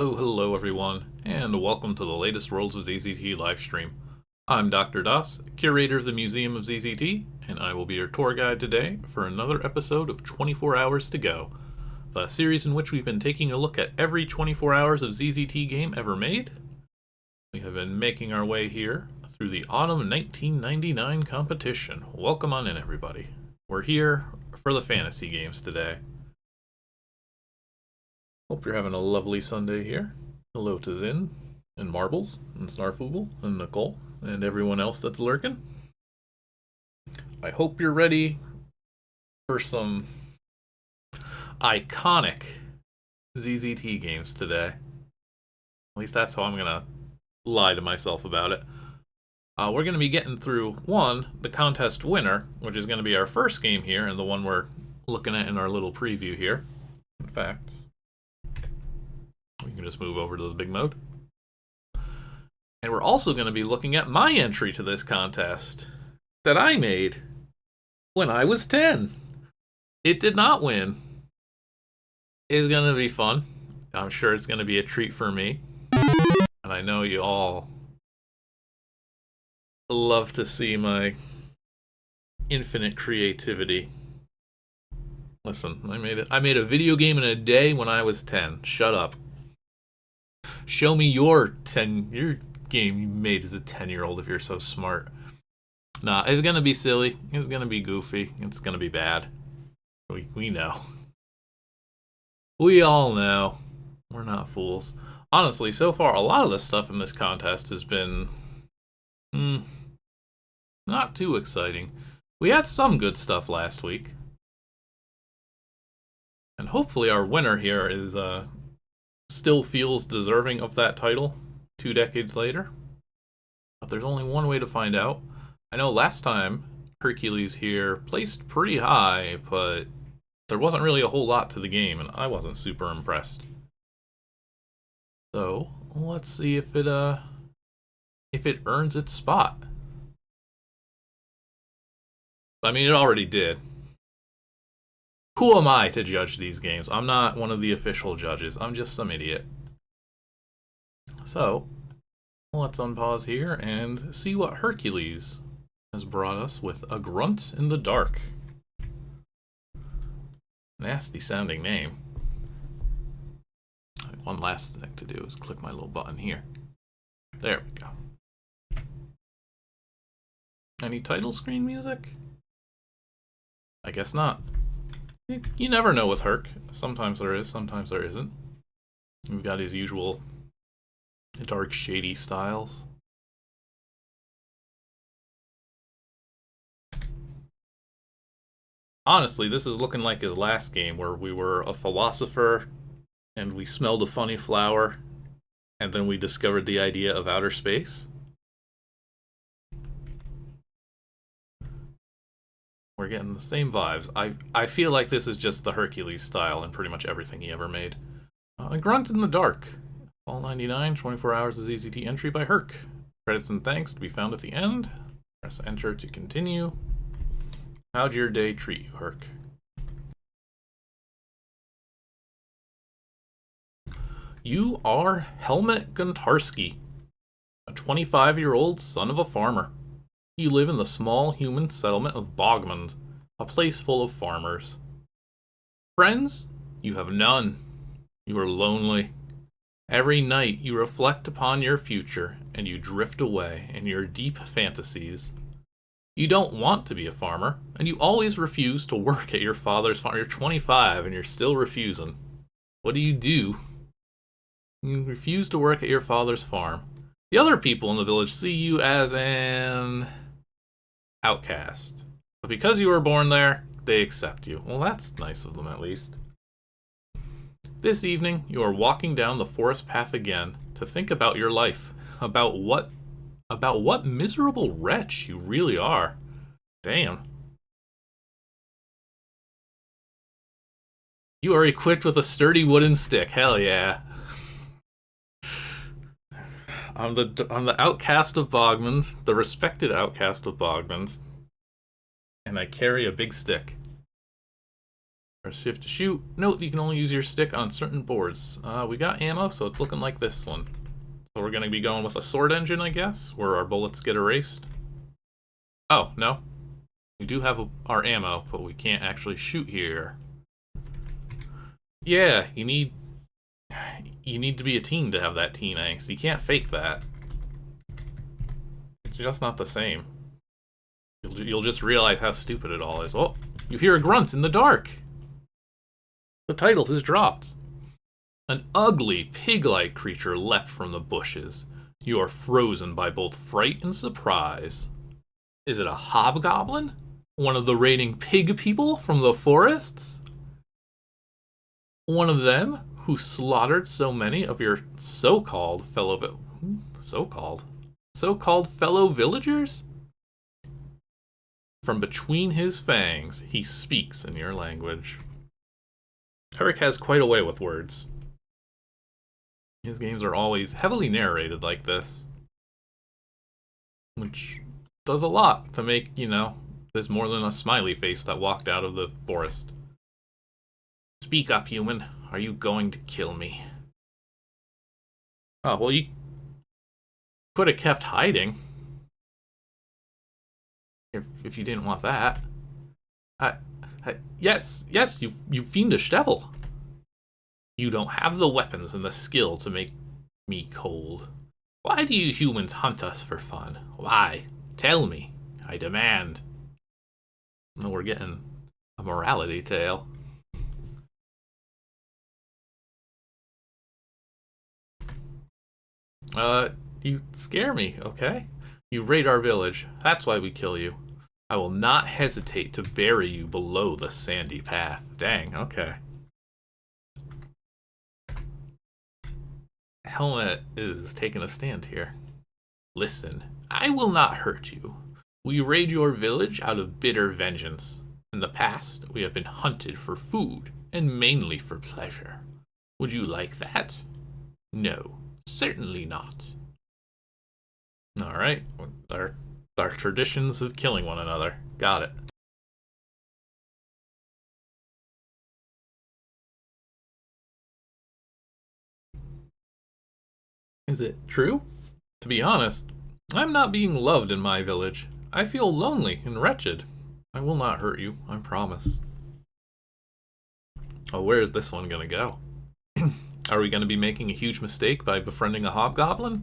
Oh, hello everyone, and welcome to the latest Worlds of ZZT livestream. I'm Dr. Das, curator of the Museum of ZZT, and I will be your tour guide today for another episode of 24 Hours to Go, the series in which we've been taking a look at every 24 hours of ZZT game ever made. We have been making our way here through the autumn 1999 competition. Welcome on in, everybody. We're here for the fantasy games today. Hope you're having a lovely Sunday here. Hello to Zin, and Marbles, and Snarfoogle, and Nicole, and everyone else that's lurking. I hope you're ready for some iconic ZZT games today. At least that's how I'm gonna lie to myself about it. We're gonna be getting through, the contest winner, which is gonna be our first game here, and the one we're looking at in our little preview here. In fact, we can just move over to the big mode. And we're also going to be looking at my entry to this contest that I made when I was 10. It did not win. It's going to be fun. I'm sure it's going to be a treat for me. And I know you all love to see my infinite creativity. Listen, I made a video game in a day when I was 10. Shut up. Show me your game you made as a 10-year-old if you're so smart. Nah, it's gonna be silly. It's gonna be goofy. It's gonna be bad. We know. We all know. We're not fools. Honestly, so far, a lot of the stuff in this contest has been not too exciting. We had some good stuff last week. And hopefully our winner here is still feels deserving of that title 2 decades later. But there's only one way to find out. I know last time Hercules here placed pretty high, but there wasn't really a whole lot to the game, and I wasn't super impressed. So let's see if it earns its spot. I mean, it already did. Who am I to judge these games? I'm not one of the official judges. I'm just some idiot. So, let's unpause here and see what Hercules has brought us with a Grunt in the Dark. Nasty sounding name. One last thing to do is click my little button here. There we go. Any title screen music? I guess not. You never know with Herc. Sometimes there is, sometimes there isn't. We've got his usual dark, shady styles. Honestly, this is looking like his last game where we were a philosopher and we smelled a funny flower and then we discovered the idea of outer space. We're getting the same vibes. I feel like this is just the Hercules style in pretty much everything he ever made. A Grunt in the Dark. All 99, 24 Hours of ZZT entry by Herc. Credits and thanks to be found at the end. Press enter to continue. How'd your day treat you, Herc? You are Helmut Gontarski, a 25-year-old son of a farmer. You live in the small human settlement of Bogmund, a place full of farmers. Friends? You have none. You are lonely. Every night you reflect upon your future and you drift away in your deep fantasies. You don't want to be a farmer, and you always refuse to work at your father's farm. You're 25 and you're still refusing. What do? You refuse to work at your father's farm. The other people in the village see you as an outcast. But because you were born there, they accept you. Well, that's nice of them at least. This evening, you are walking down the forest path again to think about your life, about what miserable wretch you really are. Damn. You are equipped with a sturdy wooden stick. Hell yeah. I'm the outcast of Bogmans, the respected outcast of Bogmans, and I carry a big stick. Press shift to shoot. Note you can only use your stick on certain boards. We got ammo, so it's looking like this one. So we're going to be going with a sword engine, I guess, where our bullets get erased. Oh, no. We do have our ammo, but we can't actually shoot here. Yeah, you need to be a teen to have that teen angst. You can't fake that. It's just not the same. You'll just realize how stupid it all is. Oh, you hear a grunt in the dark. The title has dropped. An ugly, pig-like creature leapt from the bushes. You are frozen by both fright and surprise. Is it a hobgoblin? One of the raiding pig people from the forests? One of them who slaughtered so many of your so-called fellow villagers? From between his fangs, he speaks in your language. Herc has quite a way with words. His games are always heavily narrated like this, which does a lot to make, there's more than a smiley face that walked out of the forest. Speak up, human. Are you going to kill me? Oh, well, you could have kept hiding. If you didn't want that. Yes, you fiendish devil. You don't have the weapons and the skill to make me cold. Why do you humans hunt us for fun? Why? Tell me. I demand. No, we're getting a morality tale. You scare me, okay? You raid our village. That's why we kill you. I will not hesitate to bury you below the sandy path. Dang, okay. Helmut is taking a stand here. Listen, I will not hurt you. We raid your village out of bitter vengeance. In the past, we have been hunted for food, and mainly for pleasure. Would you like that? No, certainly not. Alright, our traditions of killing one another. Got it. Is it true? To be honest, I'm not being loved in my village. I feel lonely and wretched. I will not hurt you, I promise. Oh, where is this one gonna go? Are we gonna be making a huge mistake by befriending a hobgoblin?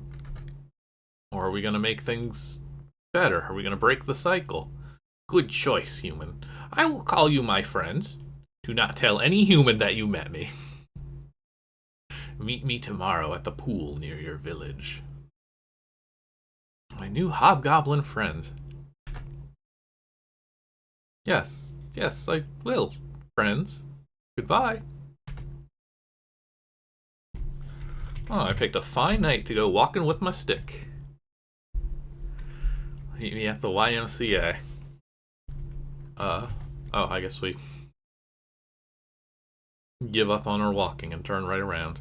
Or are we gonna make things better? Are we gonna break the cycle? Good choice, human. I will call you my friend. Do not tell any human that you met me. Meet me tomorrow at the pool near your village. My new hobgoblin friend. Yes, I will, friends. Goodbye. Oh, I picked a fine night to go walking with my stick. Meet me at the YMCA. Oh, I guess we give up on our walking and turn right around.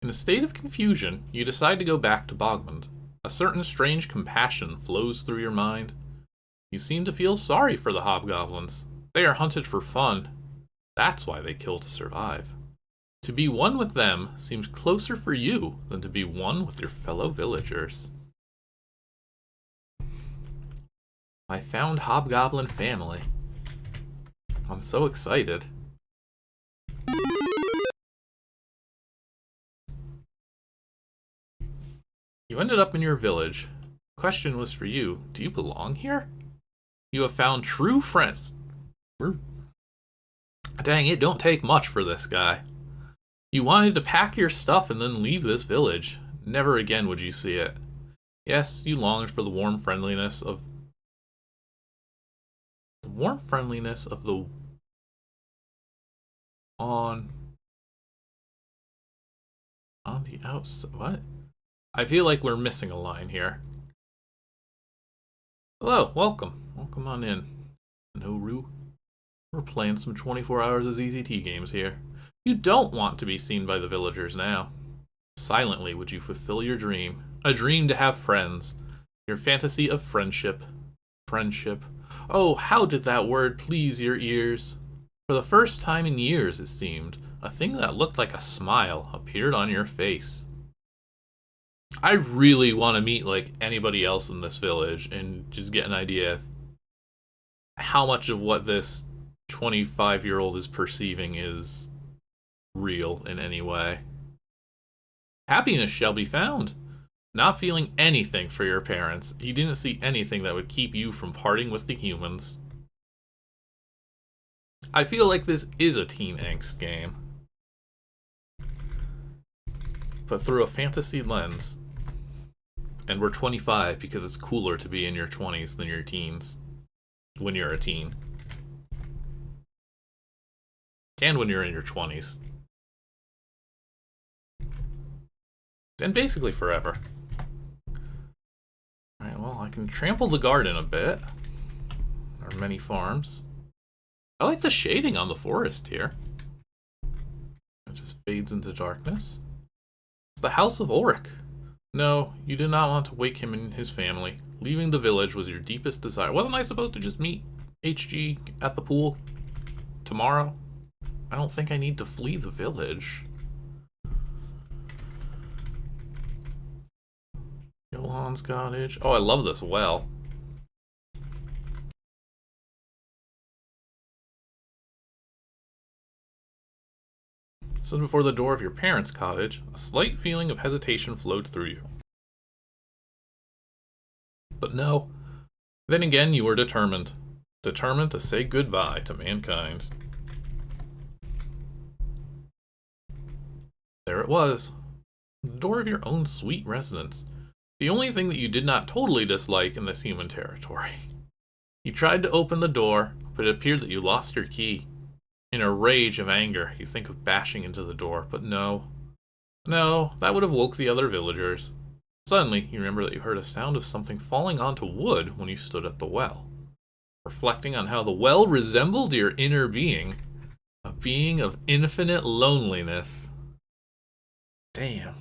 In a state of confusion, you decide to go back to Bogmund. A certain strange compassion flows through your mind. You seem to feel sorry for the hobgoblins. They are hunted for fun. That's why they kill to survive. To be one with them seems closer for you than to be one with your fellow villagers. My found hobgoblin family. I'm so excited. You ended up in your village. The question was for you. Do you belong here? You have found true friends. Dang, it don't take much for this guy. You wanted to pack your stuff and then leave this village. Never again would you see it. Yes, you longed for the warm friendliness of the on the outside. What? I feel like we're missing a line here. Hello, welcome. Welcome on in. Misteroo. We're playing some 24 Hours of ZZT games here. You don't want to be seen by the villagers now. Silently would you fulfill your dream. A dream to have friends. Your fantasy of friendship. Oh, how did that word please your ears? For the first time in years, it seemed, a thing that looked like a smile appeared on your face. I really want to meet, like, anybody else in this village and just get an idea of how much of what this 25-year-old is perceiving is real in any way. Happiness shall be found. Not feeling anything for your parents, you didn't see anything that would keep you from parting with the humans. I feel like this is a teen angst game, but through a fantasy lens. And we're 25 because it's cooler to be in your 20s than your teens. When you're a teen. And when you're in your 20s. And basically forever. Alright, well, I can trample the garden a bit. There are many farms. I like the shading on the forest here. It just fades into darkness. It's the House of Ulrich. No, you did not want to wake him and his family. Leaving the village was your deepest desire. Wasn't I supposed to just meet HG at the pool tomorrow? I don't think I need to flee the village. Johan's cottage. Oh, I love this well. Stood before the door of your parents' cottage, a slight feeling of hesitation flowed through you. But no. Then again, you were determined. Determined to say goodbye to mankind. There it was. The door of your own sweet residence. The only thing that you did not totally dislike in this human territory. You tried to open the door, but it appeared that you lost your key. In a rage of anger, you think of bashing into the door, but no. No, that would have woke the other villagers. Suddenly, you remember that you heard a sound of something falling onto wood when you stood at the well. Reflecting on how the well resembled your inner being, a being of infinite loneliness. Damn.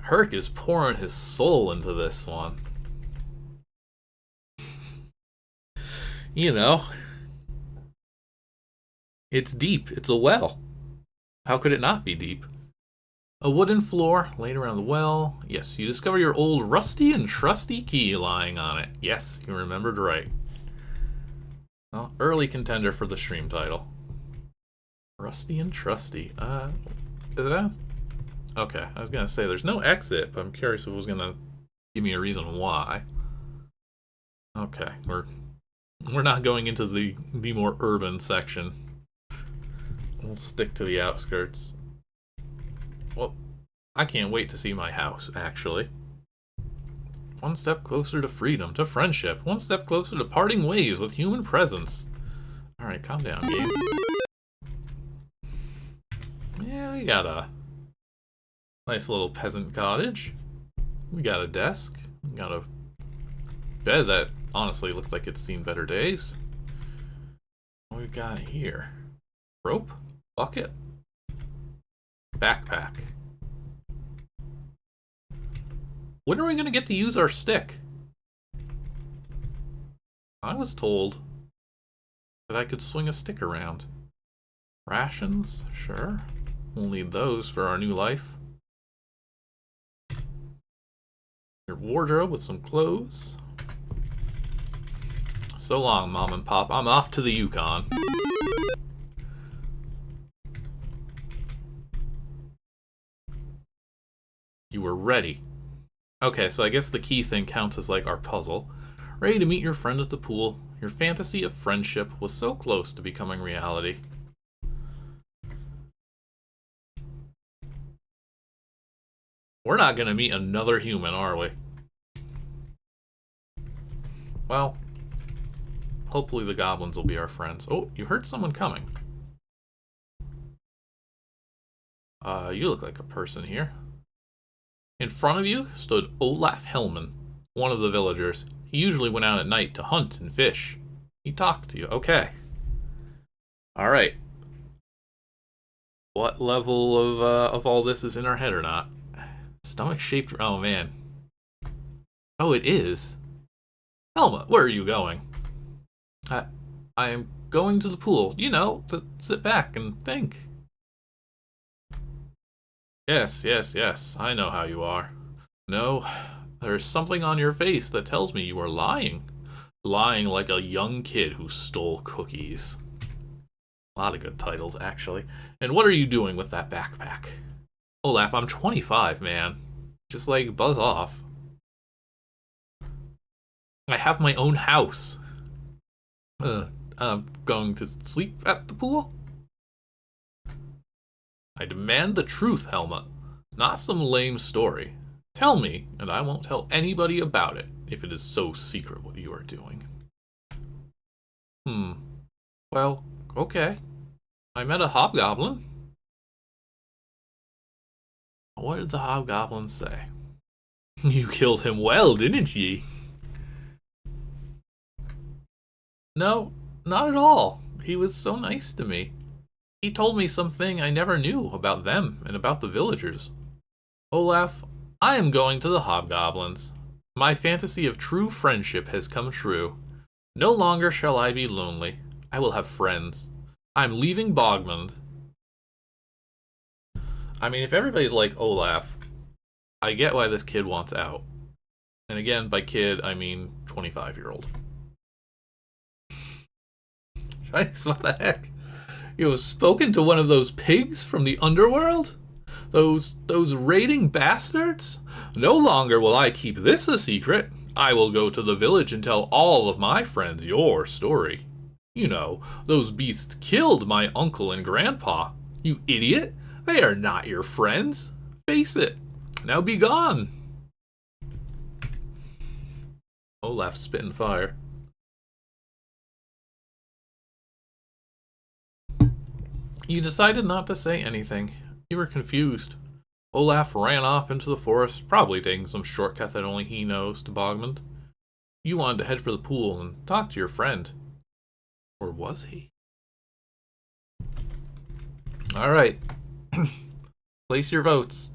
Herc is pouring his soul into this one. You know, it's deep. It's a well. How could it not be deep? A wooden floor laid around the well. Yes, you discover your old rusty and trusty key lying on it. Yes, you remembered right. Well, early contender for the stream title. Rusty and trusty. Is it out? Okay, I was gonna say there's no exit, but I'm curious if it was gonna give me a reason why. Okay, we're not going into the more urban section. We'll stick to the outskirts. Well, I can't wait to see my house, actually. One step closer to freedom, to friendship. One step closer to parting ways with human presence. Alright, calm down, game. Yeah, we got a nice little peasant cottage. We got a desk. We got a bed that honestly looks like it's seen better days. What we got here? Rope? Bucket? Backpack. When are we going to get to use our stick? I was told that I could swing a stick around. Rations? Sure. We'll need those for our new life. Your wardrobe with some clothes. So long, Mom and Pop. I'm off to the Yukon. You were ready. Okay, so I guess the key thing counts as like our puzzle. Ready to meet your friend at the pool. Your fantasy of friendship was so close to becoming reality. We're not gonna meet another human, are we? Well, hopefully the goblins will be our friends. Oh, you heard someone coming. You look like a person here. In front of you stood Olaf Hellman, one of the villagers. He usually went out at night to hunt and fish. He talked to you. Okay. Alright. What level of all this is in our head or not? Stomach shaped. Oh man. Oh, it is. Helmut, where are you going? I am going to the pool, you know, to sit back and think. Yes, yes, yes, I know how you are. No, there's something on your face that tells me you are lying. Lying like a young kid who stole cookies. A lot of good titles, actually. And what are you doing with that backpack? Olaf, I'm 25, man. Just, like, buzz off. I have my own house. I'm going to sleep at the pool? I demand the truth, Helmut. Not some lame story. Tell me, and I won't tell anybody about it, if it is so secret what you are doing. Well, okay. I met a hobgoblin. What did the hobgoblin say? You killed him well, didn't ye? No, not at all. He was so nice to me. He told me something I never knew about them and about the villagers. Olaf, I am going to the hobgoblins. My fantasy of true friendship has come true. No longer shall I be lonely. I will have friends. I'm leaving Bogmund. I mean, if everybody's like Olaf, I get why this kid wants out. And again, by kid, I mean 25-year-old. Scheiß, what the heck? You have spoken to one of those pigs from the underworld? Those raiding bastards? No longer will I keep this a secret. I will go to the village and tell all of my friends your story. You know, those beasts killed my uncle and grandpa. You idiot! They are not your friends. Face it. Now be gone. Olaf spitting fire. You decided not to say anything. You were confused. Olaf ran off into the forest, probably taking some shortcut that only he knows to Bogmund. You wanted to head for the pool and talk to your friend. Or was he? Alright. Place your votes.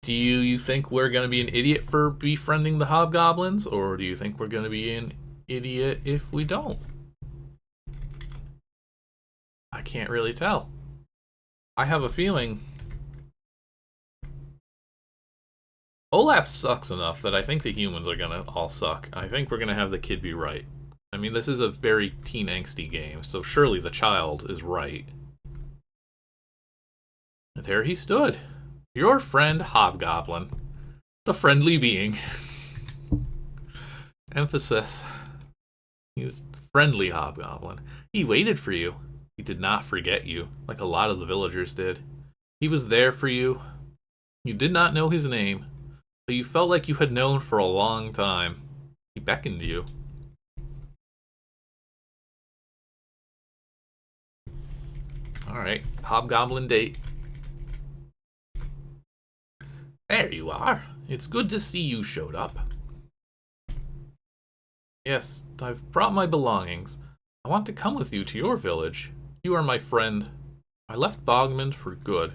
Do you think we're going to be an idiot for befriending the hobgoblins? Or do you think we're going to be an idiot if we don't? I can't really tell. I have a feeling Olaf sucks enough that I think the humans are gonna all suck. I think we're gonna have the kid be right. I mean, this is a very teen angsty game, so surely the child is right. And there he stood. Your friend Hobgoblin. The friendly being. Emphasis. He's friendly Hobgoblin. He waited for you. He did not forget you, like a lot of the villagers did. He was there for you. You did not know his name, but you felt like you had known for a long time. He beckoned to you. Alright, hobgoblin date. There you are. It's good to see you showed up. Yes, I've brought my belongings. I want to come with you to your village. You are my friend. I left Bogmund for good.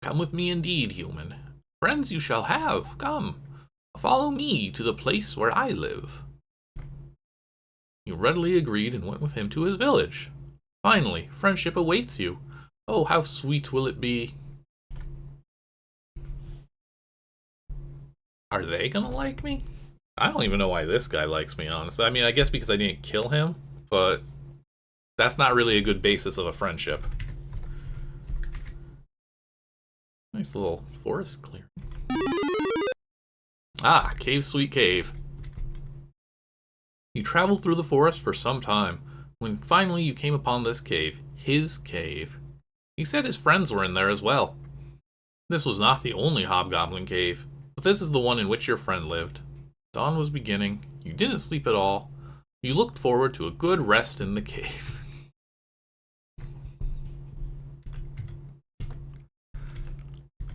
Come with me indeed, human. Friends you shall have. Come. Follow me to the place where I live. You readily agreed and went with him to his village. Finally, friendship awaits you. Oh, how sweet will it be. Are they gonna like me? I don't even know why this guy likes me, honestly. I mean, I guess because I didn't kill him, but that's not really a good basis of a friendship. Nice little forest clearing. Ah, Cave Sweet Cave. You traveled through the forest for some time, when finally you came upon this cave. His cave. He said his friends were in there as well. This was not the only hobgoblin cave, but this is the one in which your friend lived. Dawn was beginning. You didn't sleep at all. You looked forward to a good rest in the cave.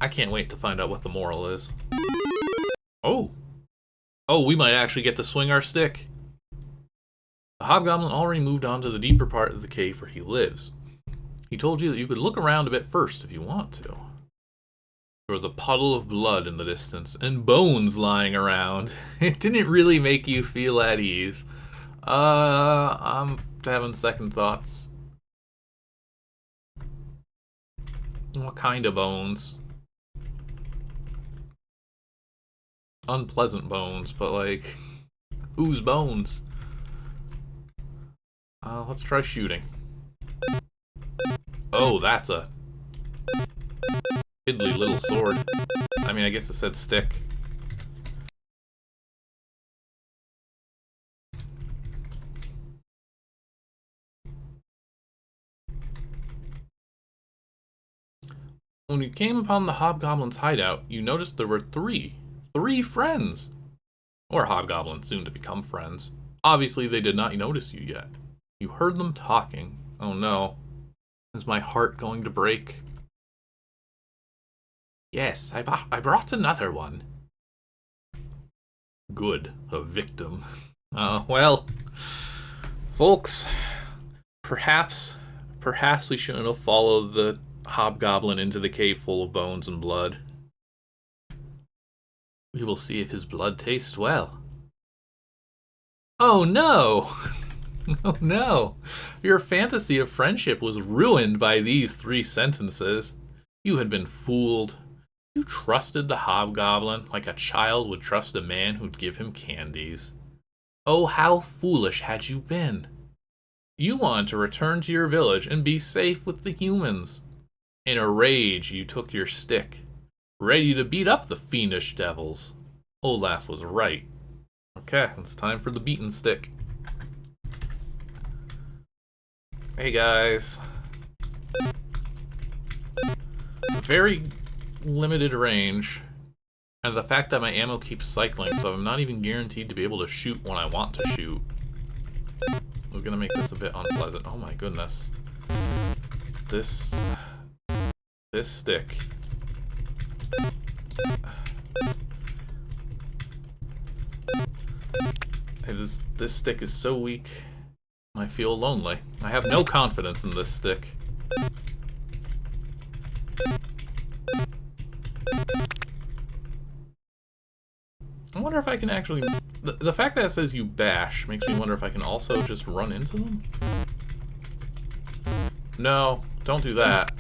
I can't wait to find out what the moral is. Oh. Oh, we might actually get to swing our stick. The hobgoblin already moved on to the deeper part of the cave where he lives. He told you that you could look around a bit first if you want to. There was a puddle of blood in the distance and bones lying around. It didn't really make you feel at ease. I'm having second thoughts. What kind of bones? Unpleasant bones, but like, whose bones? Let's try shooting. Oh, that's a piddly little sword. I mean, I guess it said stick. When you came upon the hobgoblin's hideout, you noticed there were three friends. Or hobgoblins, soon to become friends. Obviously, they did not notice you yet. You heard them talking. Oh no. Is my heart going to break? Yes, I brought another one. Good, a victim. Well, folks, perhaps we shouldn't have followed the hobgoblin into the cave full of bones and blood. We will see if his blood tastes well. Oh no! Oh no! Your fantasy of friendship was ruined by these 3 sentences. You had been fooled. You trusted the hobgoblin like a child would trust a man who'd give him candies. Oh, how foolish had you been! You wanted to return to your village and be safe with the humans. In a rage, you took your stick, ready to beat up the fiendish devils. Olaf was right. Okay, it's time for the beaten stick. Hey guys. Very limited range, and the fact that my ammo keeps cycling, so I'm not even guaranteed to be able to shoot when I want to shoot, is gonna make this a bit unpleasant. Oh my goodness. This stick. This stick is so weak. I feel lonely. I have no confidence in this stick. I wonder if I can actually... The fact that it says you bash makes me wonder if I can also just run into them? No, don't do that.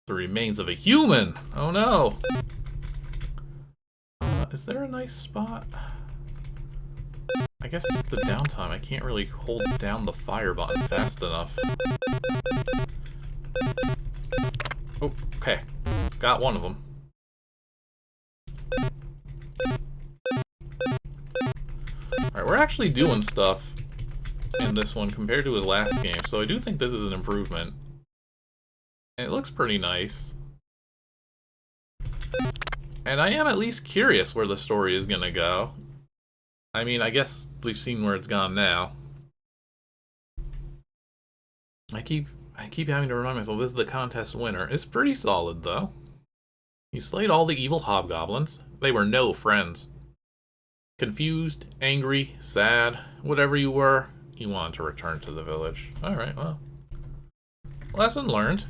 The remains of a human! Oh no! Is there a nice spot? I guess it's the downtime. I can't really hold down the fire button fast enough. Oh, okay. Got one of them. Alright, we're actually doing stuff in this one compared to his last game, so I do think this is an improvement. And it looks pretty nice. And I am at least curious where the story is gonna go. I mean, I guess we've seen where it's gone now. I keep having to remind myself this is the contest winner. It's pretty solid, though. You slayed all the evil hobgoblins. They were no friends. Confused, angry, sad, whatever you were, you wanted to return to the village. Alright, well. Lesson learned.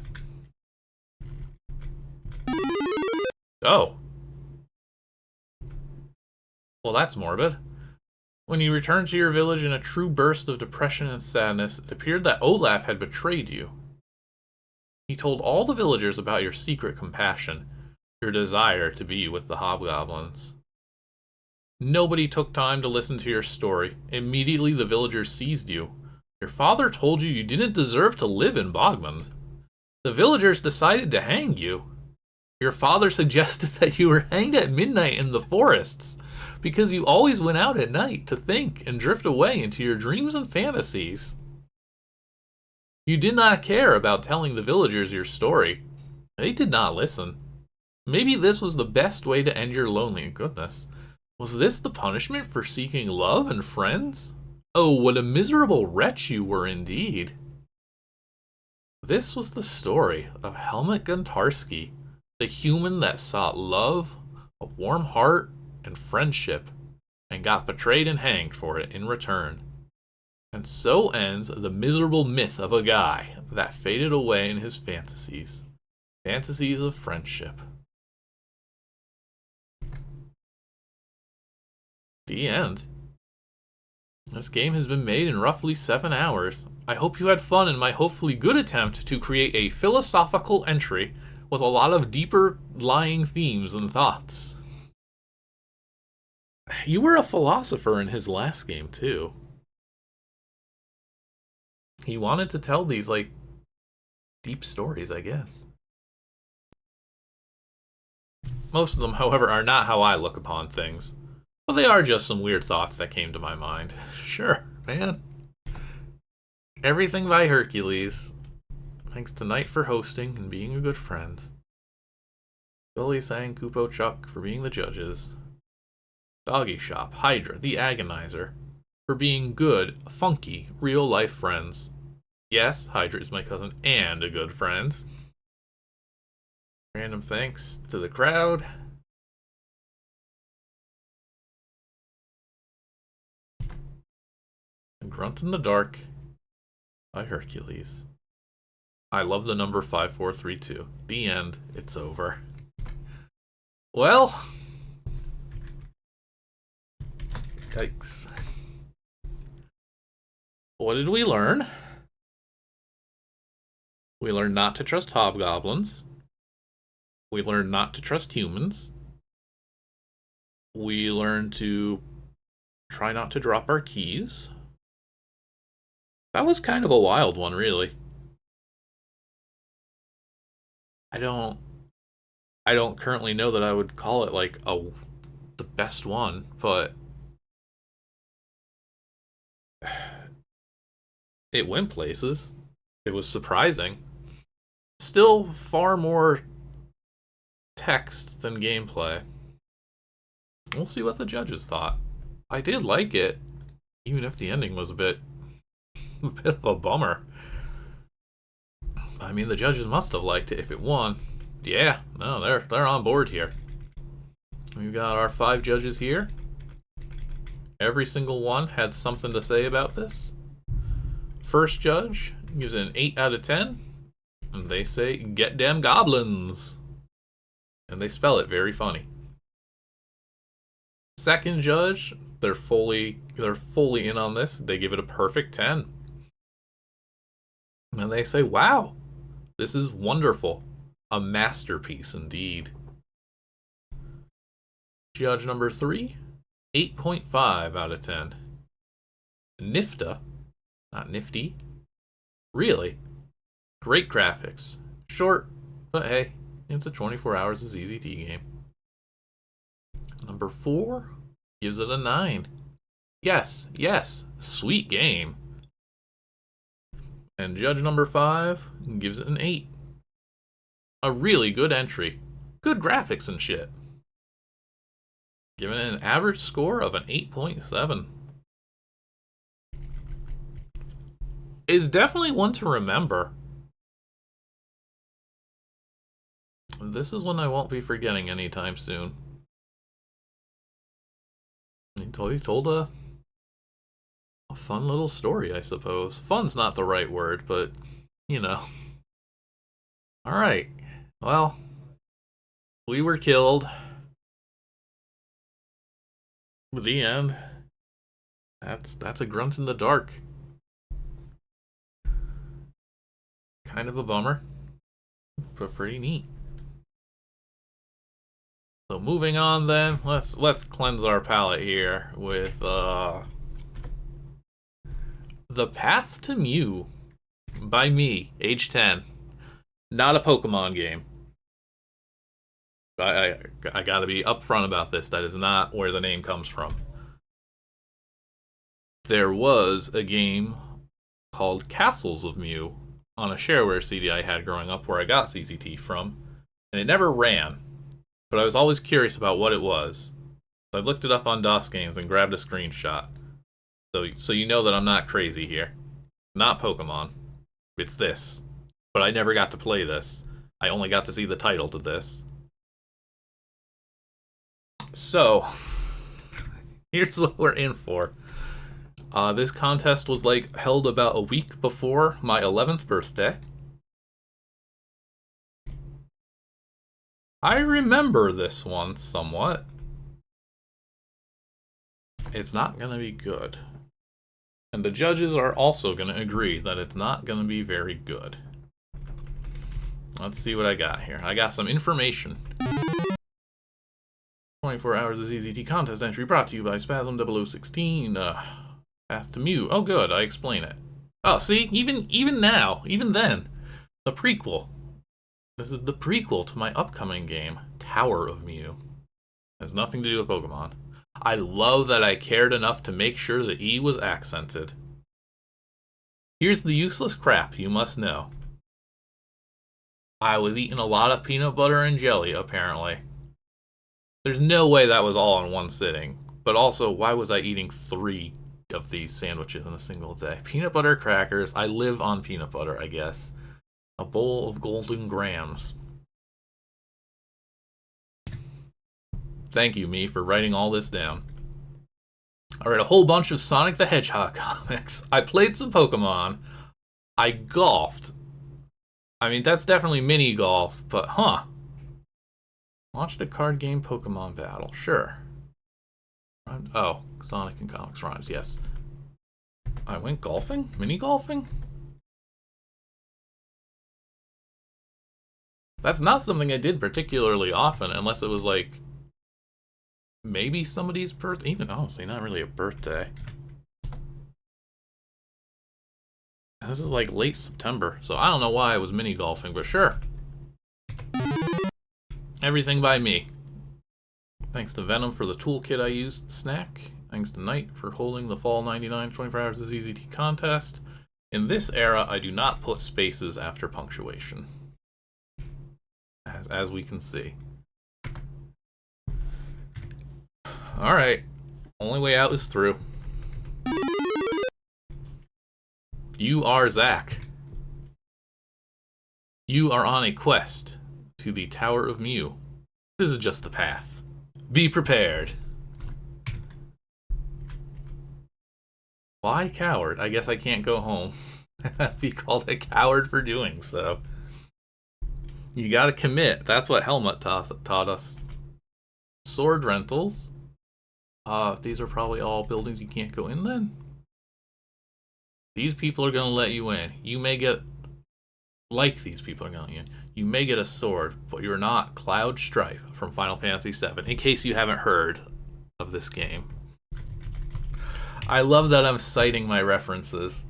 Oh. Well, that's morbid. When you returned to your village in a true burst of depression and sadness, it appeared that Olaf had betrayed you. He told all the villagers about your secret compassion, your desire to be with the hobgoblins. Nobody took time to listen to your story. Immediately the villagers seized you. Your father told you didn't deserve to live in Bogmund. The villagers decided to hang you. Your father suggested that you were hanged at midnight in the forests, because you always went out at night to think and drift away into your dreams and fantasies. You did not care about telling the villagers your story. They did not listen. Maybe this was the best way to end your loneliness. Goodness. Was this the punishment for seeking love and friends? Oh, what a miserable wretch you were indeed. This was the story of Helmut Gontarski, the human that sought love, a warm heart, and friendship, and got betrayed and hanged for it in return. And so ends the miserable myth of a guy that faded away in his fantasies. Fantasies of Friendship. The end. This game has been made in roughly 7 hours. I hope you had fun in my hopefully good attempt to create a philosophical entry with a lot of deeper lying themes and thoughts. You were a philosopher in his last game, too. He wanted to tell these, like, deep stories, I guess. Most of them, however, are not how I look upon things. But they are just some weird thoughts that came to my mind. Sure, man. Everything by Hercules. Thanks to Knight for hosting and being a good friend. Billy Sang, Kupo Chuck for being the judges. Doggy Shop, Hydra, the Agonizer, for being good, funky, real-life friends. Yes, Hydra is my cousin and a good friend. Random thanks to the crowd. And Grunt in the Dark by Hercules. I love the number 5432. The end. It's over. Well, yikes. What did we learn? We learned not to trust hobgoblins. We learned not to trust humans. We learned to try not to drop our keys. That was kind of a wild one, really. I don't currently know that I would call it like the best one, but it went places. It was surprising. Still far more text than gameplay. We'll see what the judges thought. I did like it, even if the ending was a bit of a bummer. I mean, the judges must have liked it if it won. Yeah, no, they're on board here. We've got our 5 judges here. Every single one had something to say about this. First judge gives it an 8 out of 10. And they say, get damn goblins. And they spell it very funny. Second judge, they're fully in on this. They give it a perfect 10. And they say, wow, this is wonderful. A masterpiece indeed. Judge number 3, 8.5 out of 10. Nifta, not nifty. Really? Great graphics. Short, but hey, it's a 24 Hours of ZZT game. Number 4 gives it a 9. Yes, sweet game. And judge number 5 gives it an 8. A really good entry. Good graphics and shit. Giving it an average score of an 8.7. It's definitely one to remember. This is one I won't be forgetting anytime soon. He told a fun little story, I suppose. Fun's not the right word, but, you know. Alright. Well, we were killed. The end. That's a Grunt in the Dark. Kind of a bummer, but pretty neat. So moving on then, let's cleanse our palate here with The Path to Mew by me, age 10. Not a Pokemon game. I gotta be upfront about this. That is not where the name comes from. There was a game called Castles of Mew on a shareware CD I had growing up where I got ZZT from, and it never ran. But I was always curious about what it was. So I looked it up on DOS Games and grabbed a screenshot. So you know that I'm not crazy here. Not Pokemon. It's this. But I never got to play this. I only got to see the title to this. So, here's what we're in for. This contest was held about a week before my 11th birthday. I remember this one somewhat. It's not gonna be good. And the judges are also gonna agree that it's not gonna be very good. Let's see what I got here. I got some information. 24 Hours of ZZT contest entry brought to you by Spasm 0016. Path to Mew. Oh good, I explain it. Oh, see? Even now, even then. The prequel. This is the prequel to my upcoming game, Tower of Mew. Has nothing to do with Pokemon. I love that I cared enough to make sure the E was accented. Here's the useless crap you must know. I was eating a lot of peanut butter and jelly, apparently. There's no way that was all in one sitting. But also, why was I eating 3 of these sandwiches in a single day? Peanut butter crackers. I live on peanut butter, I guess. A bowl of golden grams. Thank you, me, for writing all this down. I read a whole bunch of Sonic the Hedgehog comics. I played some Pokemon. I golfed. I mean, that's definitely mini golf, but Watched a card game Pokemon battle. Sure. Oh, Sonic and comics rhymes, yes. I went golfing? Mini golfing? That's not something I did particularly often, unless it was like maybe somebody's birthday. Even honestly, not really a birthday. This is like late September, so I don't know why I was mini golfing, but sure. Everything by me. Thanks to Venom for the toolkit I used. Snack. Thanks to Knight for holding the Fall 99 24 Hours of ZZT contest. In this era, I do not put spaces after punctuation. As we can see. Alright. Only way out is through. You are Zach. You are on a quest to the Tower of Mew. This is just the path. Be prepared. Why coward? I guess I can't go home. I'd be called a coward for doing so. You gotta commit. That's what Helmut taught us. Sword rentals. These are probably all buildings you can't go in then? These people are gonna let you in. You may get... Like these people are gonna let you in. You may get a sword, but you're not Cloud Strife from Final Fantasy VII, in case you haven't heard of this game. I love that I'm citing my references.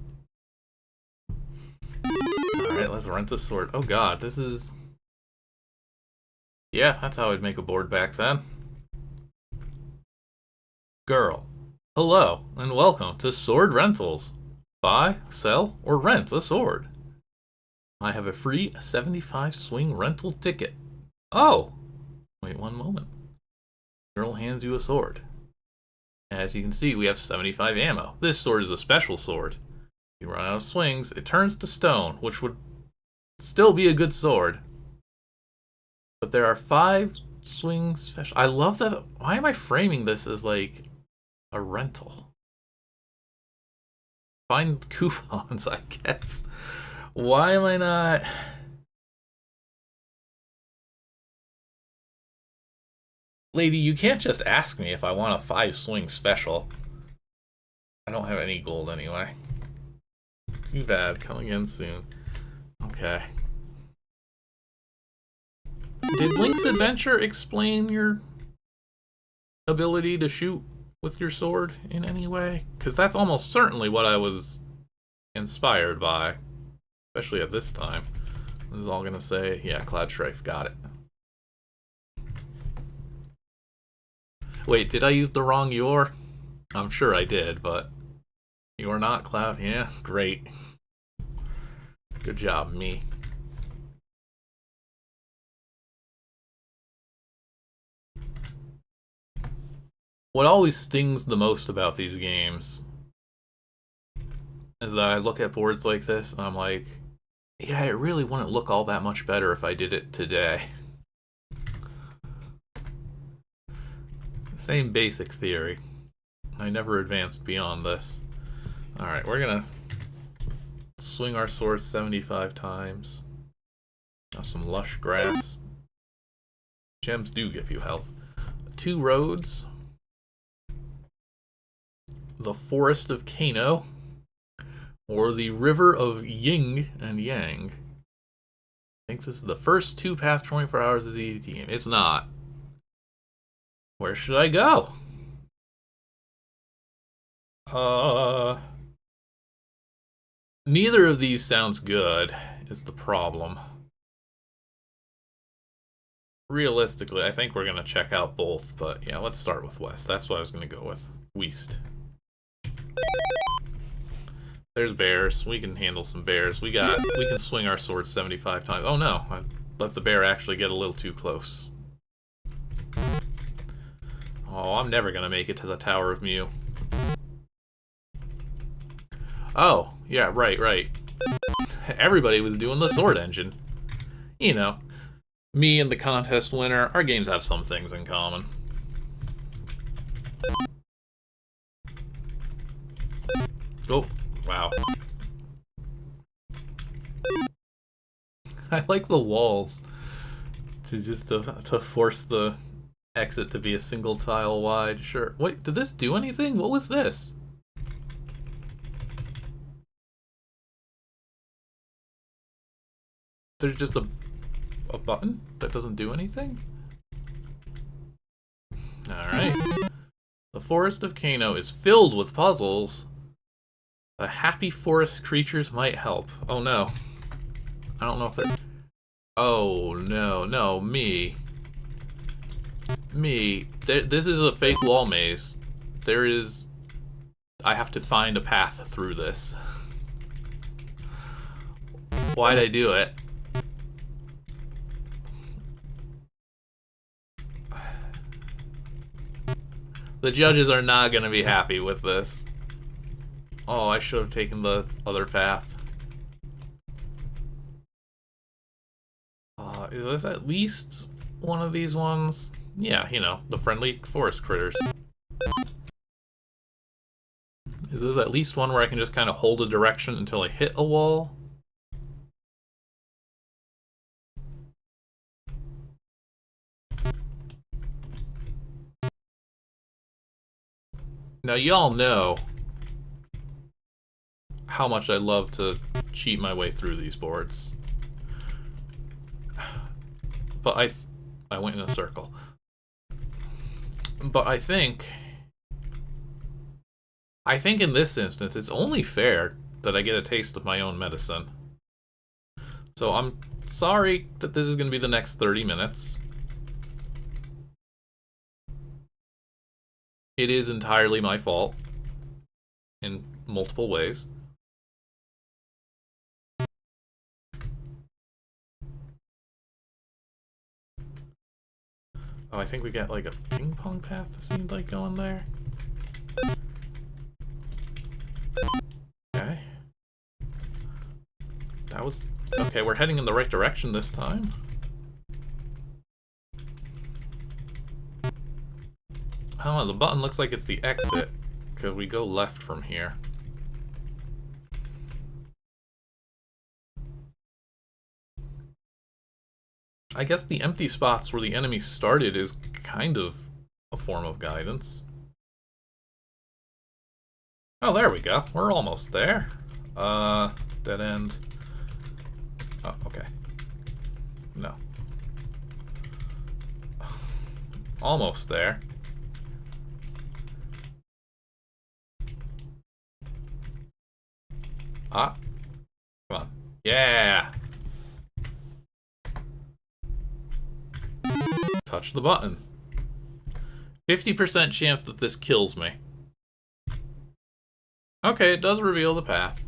Alright, let's rent a sword. Oh god, this is... Yeah, that's how I'd make a board back then. Girl. Hello, and welcome to Sword Rentals. Buy, sell, or rent a sword. I have a free 75 swing rental ticket. Oh! Wait one moment. Girl hands you a sword. As you can see, we have 75 ammo. This sword is a special sword. If you run out of swings, it turns to stone, which would still be a good sword. But there are 5 swings special. I love that. Why am I framing this as like a rental? Find coupons, I guess. Why am I not... Lady, you can't just ask me if I want a 5 swing special. I don't have any gold anyway. Too bad. Come again soon. Okay. Did Link's Adventure explain your ability to shoot with your sword in any way? Because that's almost certainly what I was inspired by. Especially at this time. This is all gonna say, yeah, Cloud Strife, got it. Wait, did I use the wrong you're? I'm sure I did, but you're not Cloud. Yeah, great. Good job, me. What always stings the most about these games is that I look at boards like this and I'm like, yeah, it really wouldn't look all that much better if I did it today. Same basic theory. I never advanced beyond this. Alright, we're gonna swing our swords 75 times. Got some lush grass. Gems do give you health. 2 roads. The Forest of Kano. Or the River of Yin and Yang. I think this is the first 2-path 24 Hours of ZZT game. It's not. Where should I go? Neither of these sounds good, is the problem. Realistically, I think we're going to check out both, but yeah, let's start with West. That's what I was going to go with. West. There's bears. We can handle some bears. We can swing our swords 75 times. Oh no, I let the bear actually get a little too close. Oh, I'm never gonna make it to the Tower of Mew. Oh, yeah, right. Everybody was doing the sword engine. You know, me and the contest winner, our games have some things in common. Oh. Wow. I like the walls to force the exit to be a single tile wide. Sure. Wait, did this do anything? What was this? There's just a button that doesn't do anything? Alright. The Forest of Kano is filled with puzzles. The happy forest creatures might help. Oh no. I don't know if they're... Oh no, me. This is a fake wall maze. I have to find a path through this. Why'd I do it? The judges are not gonna be happy with this. Oh, I should have taken the other path. Is this at least one of these ones? Yeah, you know, the friendly forest critters. Is this at least one where I can just kind of hold a direction until I hit a wall? Now, y'all know how much I love to cheat my way through these boards. But I went in a circle. But I think in this instance, it's only fair that I get a taste of my own medicine. So I'm sorry that this is going to be the next 30 minutes. It is entirely my fault in multiple ways. Oh, I think we got like a ping pong path that seemed like going there. Okay. That was... Okay, we're heading in the right direction this time. Oh, the button looks like it's the exit. Could we go left from here? I guess the empty spots where the enemy started is kind of a form of guidance. Oh, there we go. We're almost there. Dead end. Oh, okay. No. Almost there. Ah. Come on. Yeah! Touch the button. 50% chance that this kills me. Okay, it does reveal the path.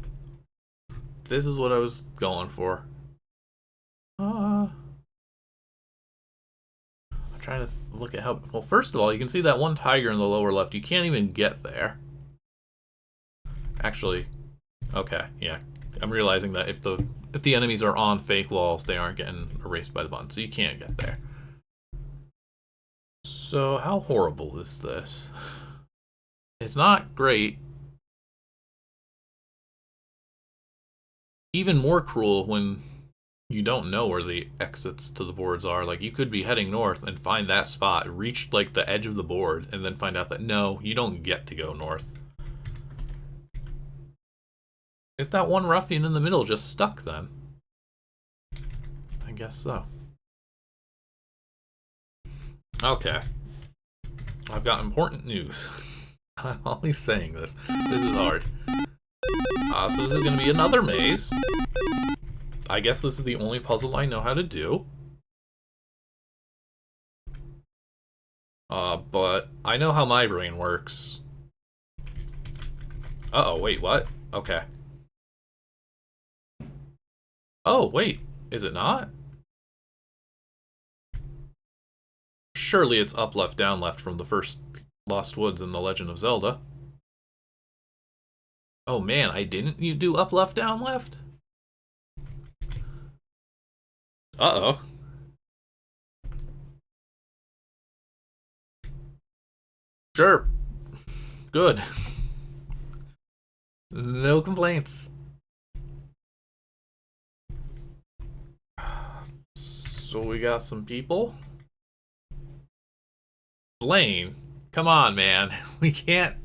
This is what I was going for. I'm trying to look at how... Well, first of all, you can see that one tiger in the lower left. You can't even get there. Actually, okay, yeah. I'm realizing that if the enemies are on fake walls, they aren't getting erased by the button, so you can't get there. So, how horrible is this? It's not great. Even more cruel when you don't know where the exits to the boards are. Like, you could be heading north and find that spot, reach, like, the edge of the board, and then find out that, no, you don't get to go north. Is that one ruffian in the middle just stuck, then? I guess so. Okay. I've got important news. I'm always saying this. This is hard. So this is going to be another maze. I guess this is the only puzzle I know how to do. But I know how my brain works. Uh-oh, wait, what? Okay. Oh, wait, is it not? Surely it's up, left, down, left from the first Lost Woods in The Legend of Zelda. Oh man, I didn't you do up, left, down, left? Uh-oh. Sure. Good. No complaints. So we got some people. Blaine, come on, man. We can't...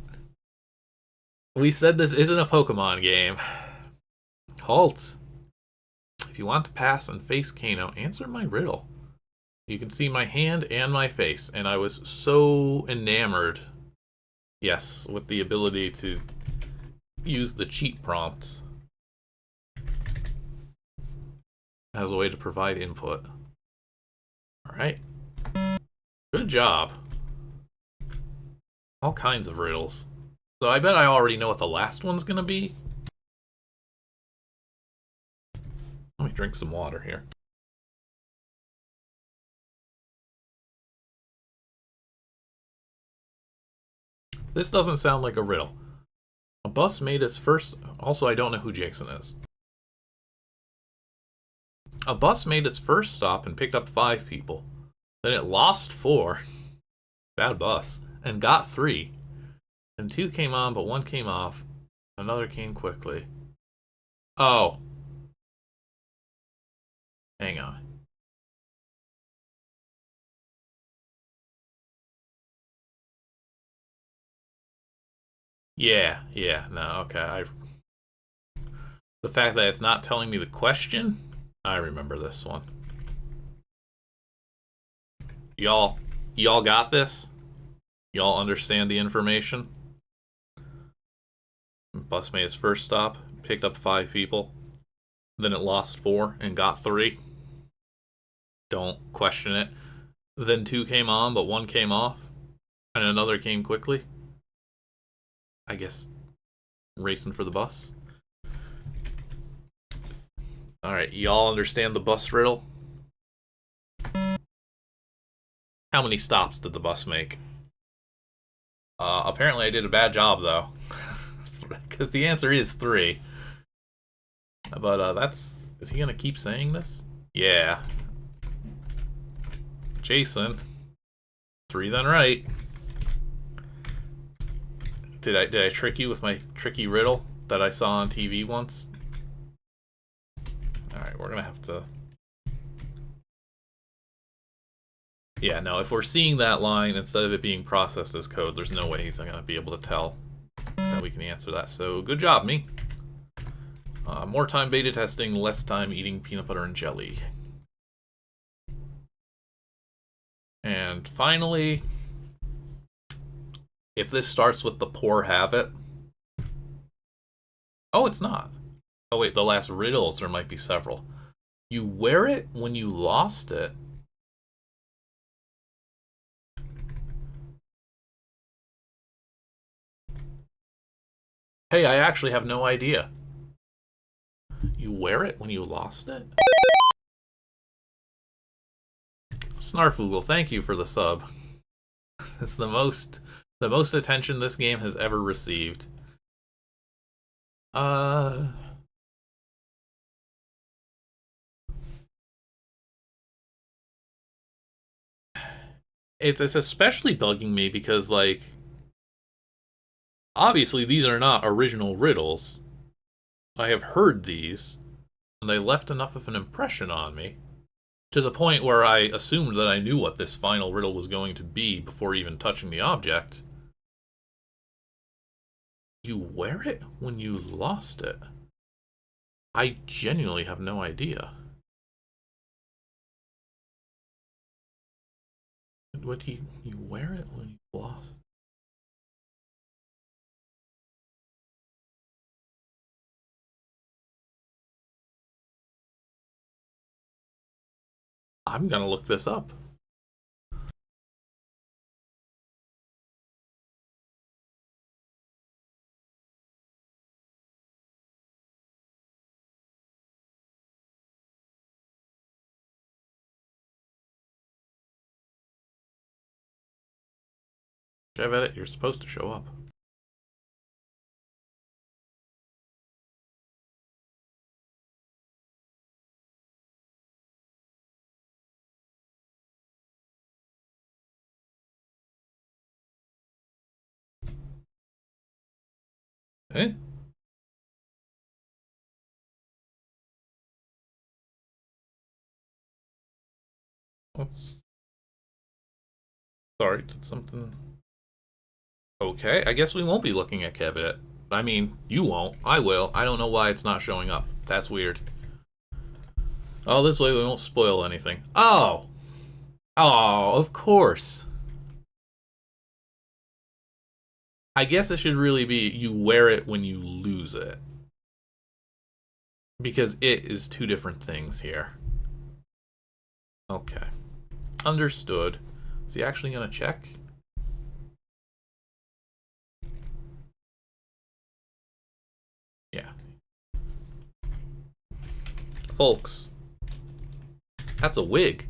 We said this isn't a Pokemon game. Halt. If you want to pass and face Kano, answer my riddle. You can see my hand and my face, and I was so enamored, yes, with the ability to use the cheat prompt as a way to provide input. Alright. Good job. All kinds of riddles. So I bet I already know what the last one's gonna be. Let me drink some water here. This doesn't sound like a riddle. A bus made its first... Also, I don't know who Jason is. A bus made its first stop and picked up 5 people. Then it lost 4. Bad bus. And got 3. And 2 came on, but 1 came off. Another came quickly. Oh. Hang on. Yeah, no, okay. The fact that it's not telling me the question, I remember this one. Y'all got this? Y'all understand the information? Bus made its first stop, picked up 5 people, then it lost 4 and got 3. Don't question it. Then 2 came on, but 1 came off, and another came quickly. I guess racing for the bus. Alright, y'all understand the bus riddle? How many stops did the bus make? Apparently I did a bad job, though. Because the answer is 3. But, that's... Is he gonna keep saying this? Yeah. Jason. 3 then right. Did I trick you with my tricky riddle that I saw on TV once? Alright, we're gonna have to... Yeah, no, if we're seeing that line, instead of it being processed as code, there's no way he's not gonna be able to tell that we can answer that. So, good job, me. More time beta testing, less time eating peanut butter and jelly. And finally... If this starts with the poor have it... Oh, it's not. Oh wait, the last riddles, there might be several. You wear it when you lost it. Hey, I actually have no idea. You wear it when you lost it? Snarfoogle, thank you for the sub. It's the most attention this game has ever received. It's especially bugging me because, like, obviously these are not original riddles. I have heard these, and they left enough of an impression on me, to the point where I assumed that I knew what this final riddle was going to be before even touching the object. You wear it when you lost it. I genuinely have no idea. What do you wear it when you lost? I'm gonna look this up. I've edit, you're supposed to show up. Eh? What's... Sorry, did something... Okay, I guess we won't be looking at cabinet. I mean, you won't. I will. I don't know why it's not showing up. That's weird. Oh, this way we won't spoil anything. Oh! Oh, of course. I guess it should really be you wear it when you lose it. Because it is two different things here. Okay. Understood. Is he actually gonna check? Yeah. Folks. That's a wig.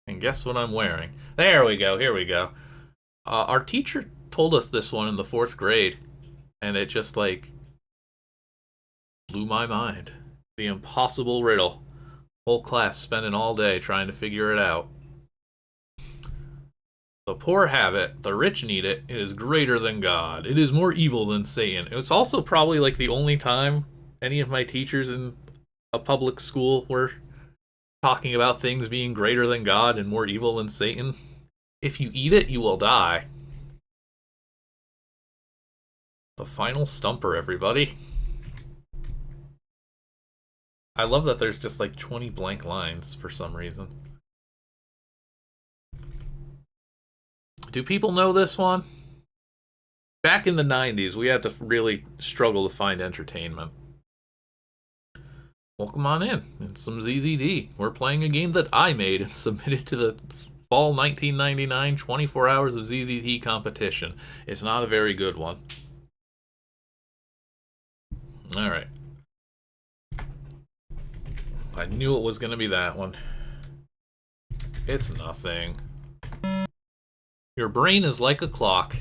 And guess what I'm wearing? There we go, here we go. Our teacher told us this one in the 4th grade, and it just, like, blew my mind. The impossible riddle. Whole class spending all day trying to figure it out. The poor have it, the rich need it, it is greater than God. It is more evil than Satan. It was also probably, like, the only time any of my teachers in a public school were talking about things being greater than God and more evil than Satan. If you eat it, you will die. The final stumper, everybody. I love that there's just like 20 blank lines for some reason. Do people know this one? Back in the 90s, we had to really struggle to find entertainment. Welcome on in. It's some ZZT. We're playing a game that I made and submitted to the Fall 1999 24 Hours of ZZT competition. It's not a very good one. Alright. I knew it was going to be that one. It's nothing. Your brain is like a clock.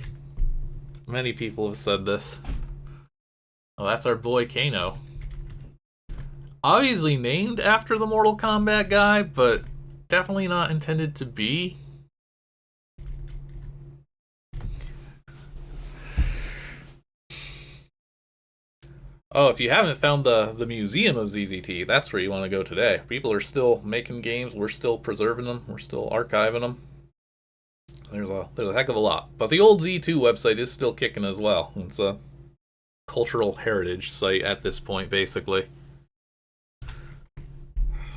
Many people have said this. Oh, that's our boy Kano. Obviously named after the Mortal Kombat guy, but definitely not intended to be. Oh, if you haven't found the Museum of ZZT, that's where you want to go today. People are still making games, we're still preserving them, we're still archiving them. There's a heck of a lot. But the old Z2 website is still kicking as well. It's a cultural heritage site at this point, basically.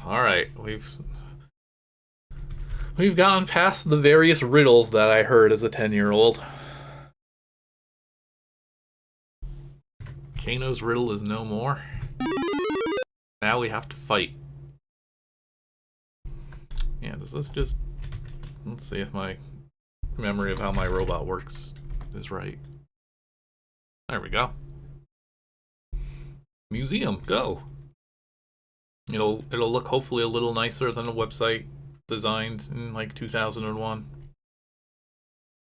Alright, we've gotten past the various riddles that I heard as a 10-year-old. Kano's riddle is no more. Now we have to fight. Yeah, does this just... Let's see if my memory of how my robot works is right. There we go. Museum, go. It'll look hopefully a little nicer than a website designed in like 2001.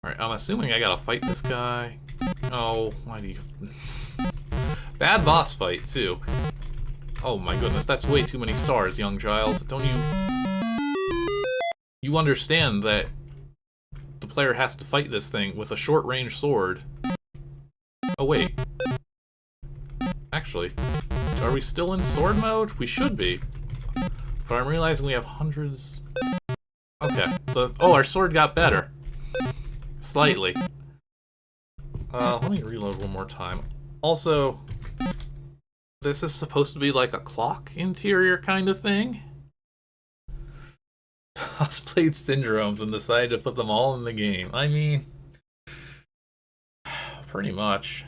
Alright, I'm assuming I gotta fight this guy. Oh, why do you... Bad boss fight, too. Oh my goodness, that's way too many stars, young child. Don't you... You understand that the player has to fight this thing with a short-range sword. Oh wait. Actually, Are we still in sword mode? We should be. But I'm realizing we have hundreds... Okay. Oh, our sword got better. Slightly. Let me reload one more time. Also, this is supposed to be like a clock interior kind of thing. Cosplayed syndromes and decided to put them all in the game. I mean, pretty much.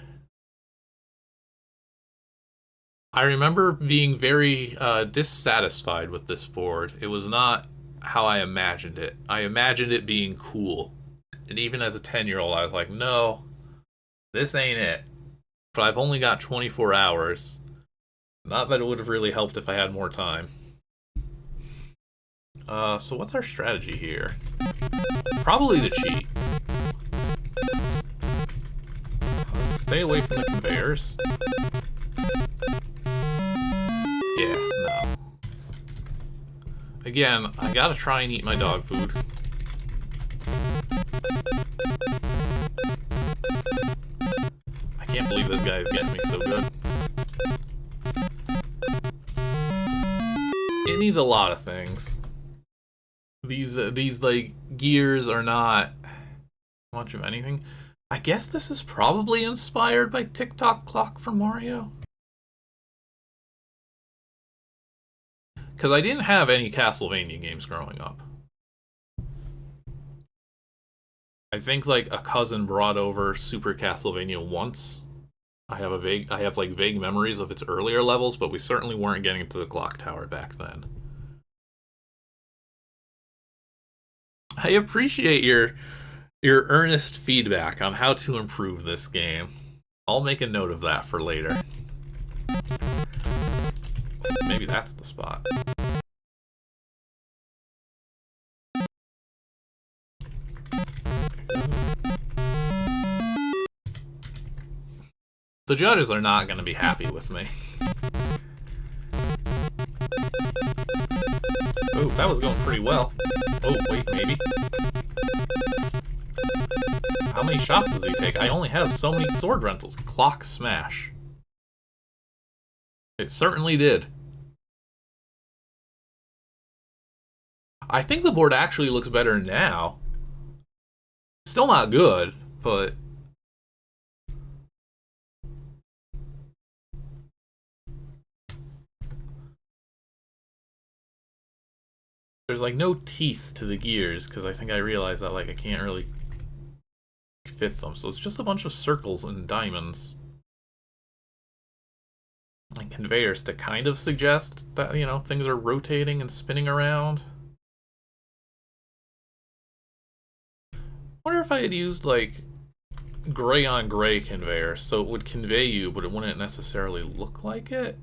I remember being very dissatisfied with this board. It was not how I imagined it. I imagined it being cool. And even as a 10-year-old, I was like, no, this ain't it. But I've only got 24 hours. Not that it would have really helped if I had more time. So what's our strategy here? Probably the cheat. Stay away from the conveyors. Yeah, no. Again, I gotta try and eat my dog food. I can't believe this guy is getting me so good. It needs a lot of things. These like gears are not much of anything. I guess this is probably inspired by TikTok Clock for Mario. Because I didn't have any Castlevania games growing up. I think like a cousin brought over Super Castlevania once. I have like vague memories of its earlier levels, but we certainly weren't getting to the clock tower back then. I appreciate your earnest feedback on how to improve this game. I'll make a note of that for later. Maybe that's the spot. The judges are not going to be happy with me. Oh, that was going pretty well. Oh, wait, maybe. How many shots does he take? I only have so many sword rentals. Clock smash. It certainly did. I think the board actually looks better now. Still not good, but... There's like no teeth to the gears, because I think I realized that like I can't really fit them. So it's just a bunch of circles and diamonds. And conveyors to kind of suggest that, you know, things are rotating and spinning around. I wonder if I had used like gray on gray conveyor, so it would convey you, but it wouldn't necessarily look like it.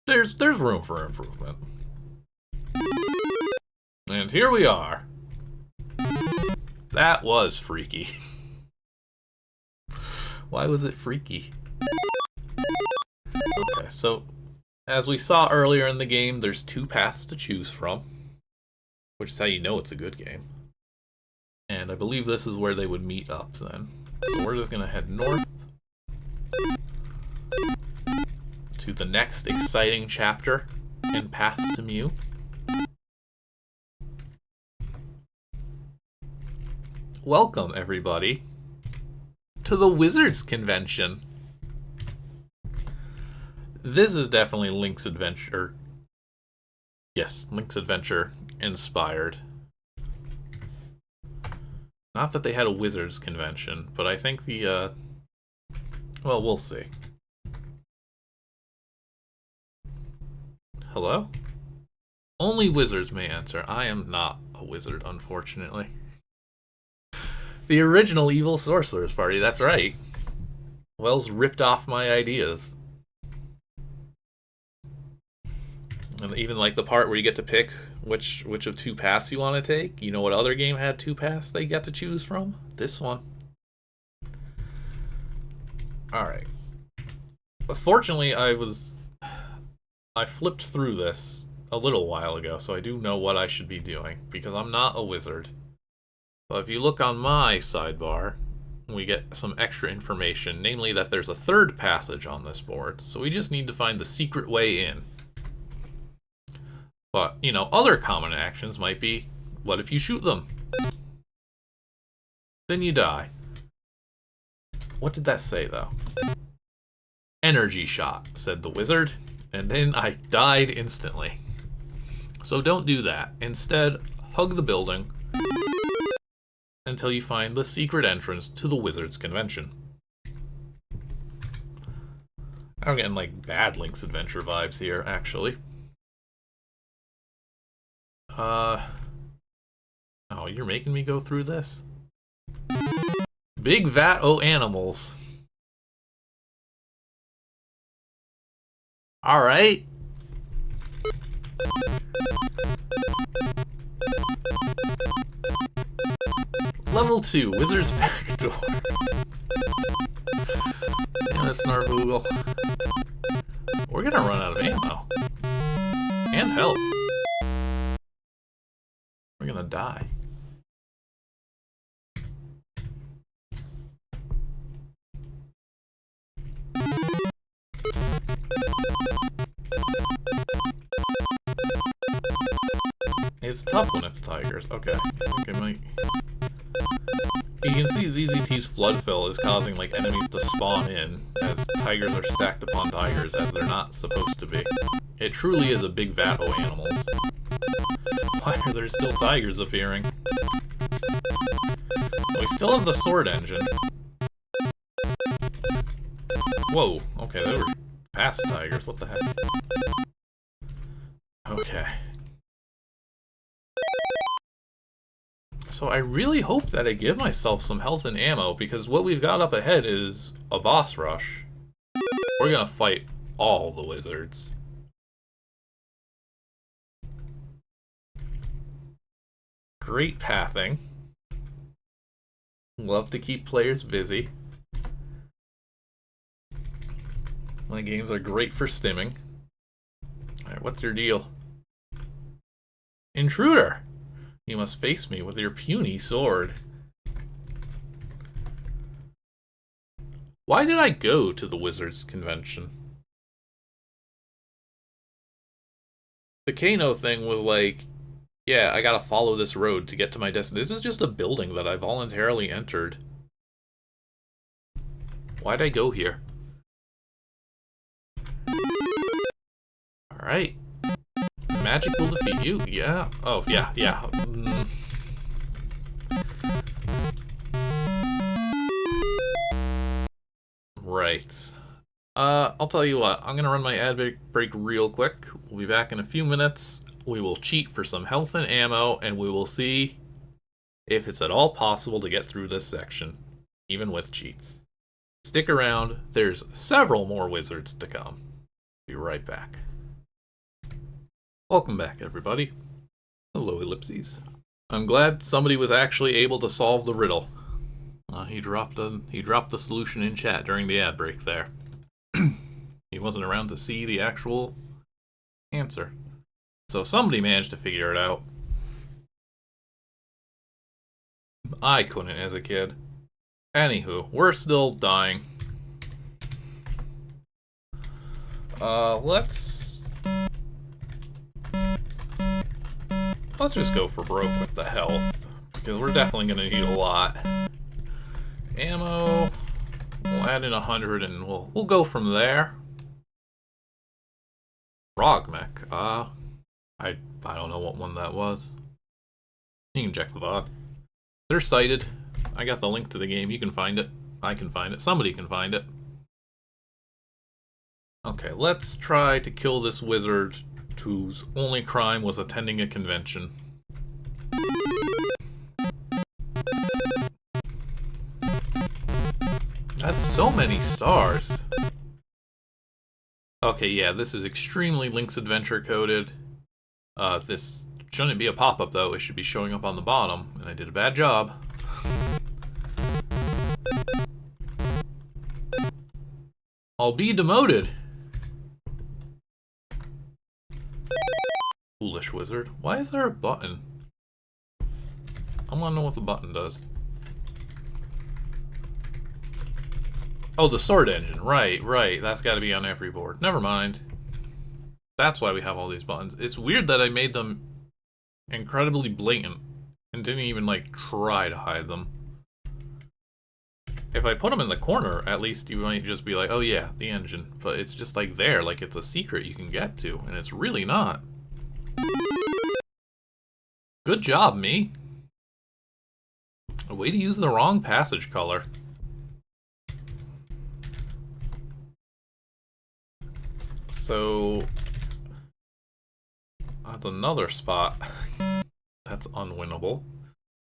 There's room for improvement. And here we are. That was freaky. Why was it freaky? Okay, so as we saw earlier in the game, there's two paths to choose from, which is how you know it's a good game. And I believe this is where they would meet up then. So we're just gonna head north to the next exciting chapter in Path to Mew. Welcome, everybody, to the Wizards Convention. This is definitely Link's Adventure. Yes, Link's Adventure inspired. Not that they had a Wizards Convention, but I think the, well, we'll see. Hello? Only wizards may answer. I am not a wizard, unfortunately. The original Evil Sorcerers Party, that's right. Wells ripped off my ideas. And even like the part where you get to pick which of two paths you want to take. You know what other game had two paths they got to choose from? This one. Alright. Fortunately, I flipped through this a little while ago, so I do know what I should be doing, because I'm not a wizard. But if you look on my sidebar, we get some extra information, namely that there's a third passage on this board, so we just need to find the secret way in. But, you know, other common actions might be, what if you shoot them? Then you die. What did that say, though? Energy shot, said the wizard, and then I died instantly. So don't do that. Instead, hug the building until you find the secret entrance to the wizard's convention. I'm getting like bad Link's Adventure vibes here, actually. Oh, you're making me go through this? Big vat o' animals. Alright. Level 2, Wizard's Back Door. Damn it, Snarvoogle. We're gonna run out of ammo. And health. We're gonna die. It's tough when it's tigers. Okay. Okay, Mike. You can see ZZT's flood fill is causing like enemies to spawn in, as tigers are stacked upon tigers as they're not supposed to be. It truly is a big vat of animals. Why are there still tigers appearing? We still have the sword engine. Whoa, okay, they were past tigers, what the heck? Okay. So I really hope that I give myself some health and ammo, because what we've got up ahead is a boss rush. We're gonna fight all the wizards. Great pathing. Love to keep players busy. My games are great for stimming. Alright, what's your deal? Intruder! You must face me with your puny sword. Why did I go to the Wizards Convention? The Kano thing was like, yeah, I gotta follow this road to get to my destination. This is just a building that I voluntarily entered. Why'd I go here? Alright. Magic will defeat you? Yeah. Oh, yeah, yeah. Right. I'll tell you what. I'm gonna run my ad break real quick. We'll be back in a few minutes. We will cheat for some health and ammo, and we will see if it's at all possible to get through this section, even with cheats. Stick around. There's several more wizards to come. Be right back. Welcome back, everybody. Hello, Ellipses. I'm glad somebody was actually able to solve the riddle. He dropped the solution in chat during the ad break there. He wasn't around to see the actual answer. So somebody managed to figure it out. I couldn't as a kid. Anywho, we're still dying. Let's just go for broke with the health, because we're definitely gonna need a lot. Ammo, we'll add in 100 and we'll go from there. Rogmech, I don't know what one that was. You can check the VOD. They're cited. I got the link to the game. You can find it. I can find it. Somebody can find it. Okay, let's try to kill this wizard whose only crime was attending a convention. That's so many stars. Okay, yeah, this is extremely Link's Adventure coded. This shouldn't be a pop-up though, it should be showing up on the bottom, and I did a bad job. I'll be demoted. Foolish wizard. Why is there a button? I'm want to know what the button does. Oh, the sword engine. Right, right. That's got to be on every board. Never mind. That's why we have all these buttons. It's weird that I made them incredibly blatant and didn't even, like, try to hide them. If I put them in the corner, at least you might just be like, oh yeah, the engine. But it's just like there, like it's a secret you can get to, and it's really not. Good job, me. A way to use the wrong passage color. So, that's another spot that's unwinnable.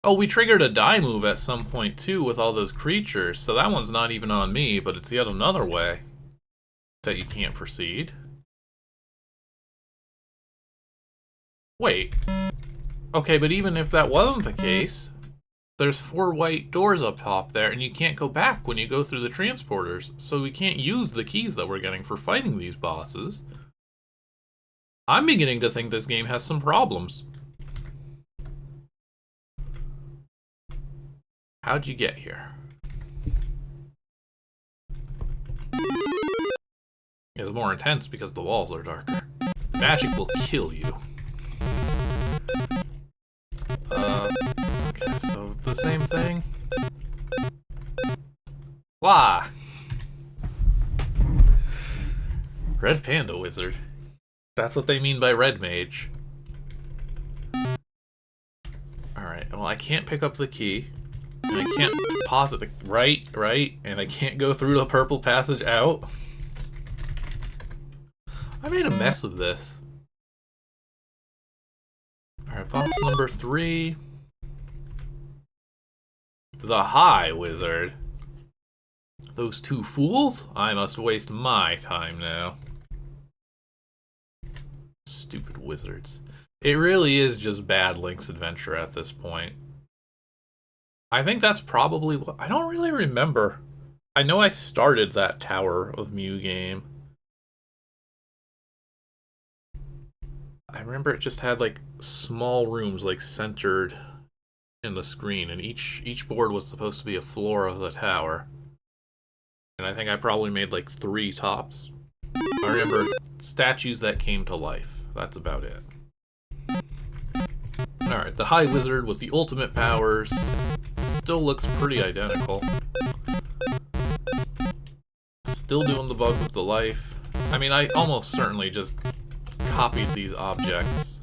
Oh, we triggered a die move at some point too with all those creatures, so that one's not even on me, but it's yet another way that you can't proceed. Wait. Okay, but even if that wasn't the case, there's 4 white doors up top there, and you can't go back when you go through the transporters, so we can't use the keys that we're getting for fighting these bosses. I'm beginning to think this game has some problems. How'd you get here? It's more intense because the walls are darker. Magic will kill you. Okay, so the same thing? Why? Red Panda Wizard. That's what they mean by Red Mage. Alright, well I can't pick up the key. And I can't deposit the... Right, and I can't go through the purple passage out. I made a mess of this. Alright, boss number 3. The High Wizard. Those 2 fools? I must waste my time now. Stupid wizards. It really is just bad Link's Adventure at this point. I think that's probably what... I don't really remember. I know I started that Tower of Mew game. I remember it just had, like, small rooms, like, centered in the screen, and each board was supposed to be a floor of the tower. And I think I probably made, like, 3 tops. I remember statues that came to life. That's about it. Alright, the High Wizard with the ultimate powers still looks pretty identical. Still doing the bug with the life. I mean, I almost certainly just copied these objects.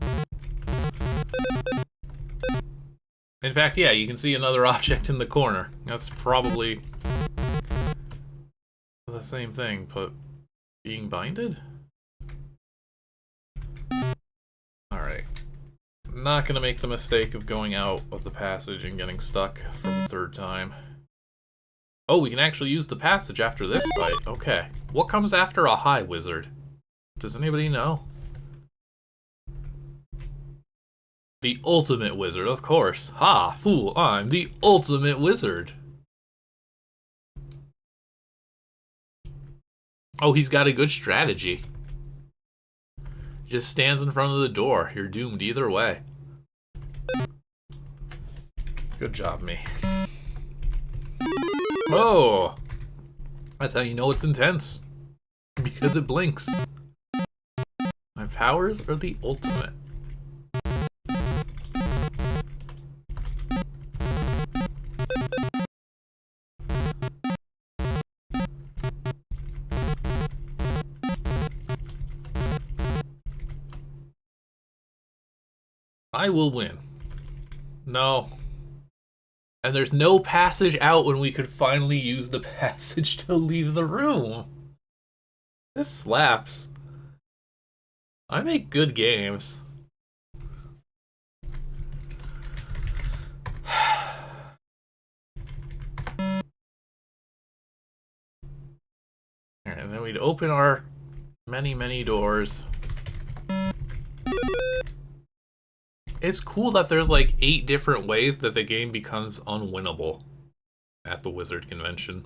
In fact, yeah, you can see another object in the corner. That's probably the same thing, but being binded? Alright. Not gonna make the mistake of going out of the passage and getting stuck for the 3rd time. Oh, we can actually use the passage after this fight. Okay. What comes after a High Wizard? Does anybody know? The Ultimate Wizard, of course. Ha, fool, I'm the Ultimate Wizard. Oh, he's got a good strategy. He just stands in front of the door. You're doomed either way. Good job, me. Oh! That's how you know it's intense. Because it blinks. My powers are the ultimate. I will win. No. And there's no passage out when we could finally use the passage to leave the room. This slaps. I make good games. And then we'd open our many doors. It's cool that there's like 8 different ways that the game becomes unwinnable at the Wizard Convention.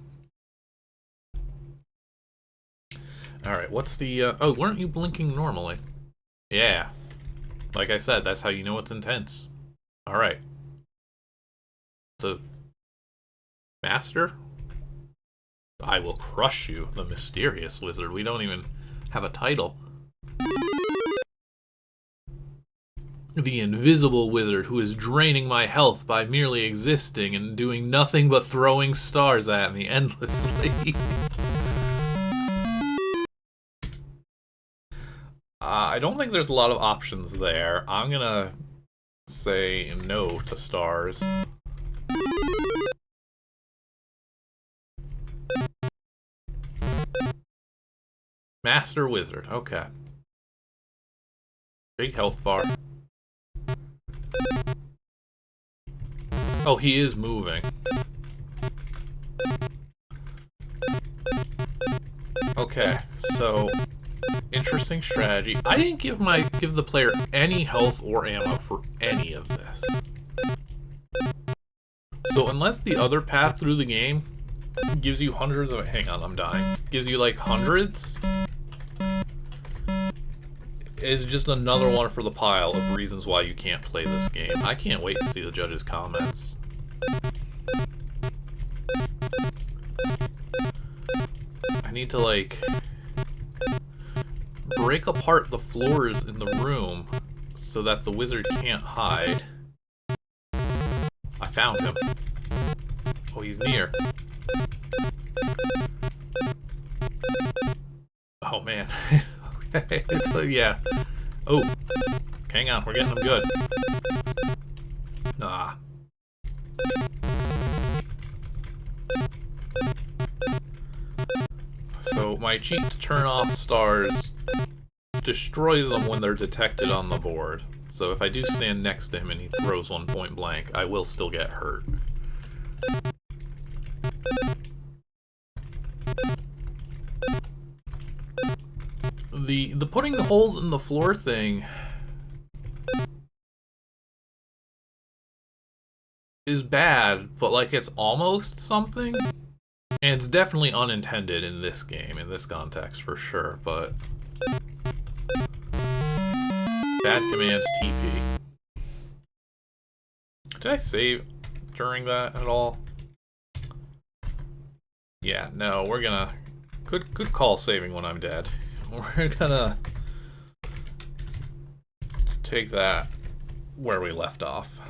Alright, what's the... oh, weren't you blinking normally? Yeah. Like I said, that's how you know it's intense. Alright. The master? I will crush you, the mysterious wizard. We don't even have a title. The invisible wizard who is draining my health by merely existing and doing nothing but throwing stars at me endlessly. I don't think there's a lot of options there. I'm gonna say no to stars. Master Wizard, okay. Big health bar. Oh, he is moving. Okay, so interesting strategy. I didn't give the player any health or ammo for any of this. So unless the other path through the game gives you hundreds of... Hang on, I'm dying. Gives you like hundreds... is just another one for the pile of reasons why you can't play this game. I can't wait to see the judges' comments. I need to, like, break apart the floors in the room so that the wizard can't hide. I found him. Oh, he's near. Oh, man. Okay, it's like, yeah. Oh, hang on, we're getting them good. Ah. So my cheat to turn off stars destroys them when they're detected on the board. So if I do stand next to him and he throws one point blank, I will still get hurt. The putting the holes in the floor thing is bad, but like it's almost something. And it's definitely unintended in this game, in this context for sure, but bad commands TP. Did I save during that at all? Yeah, no, we're gonna good call saving when I'm dead. We're gonna take that where we left off.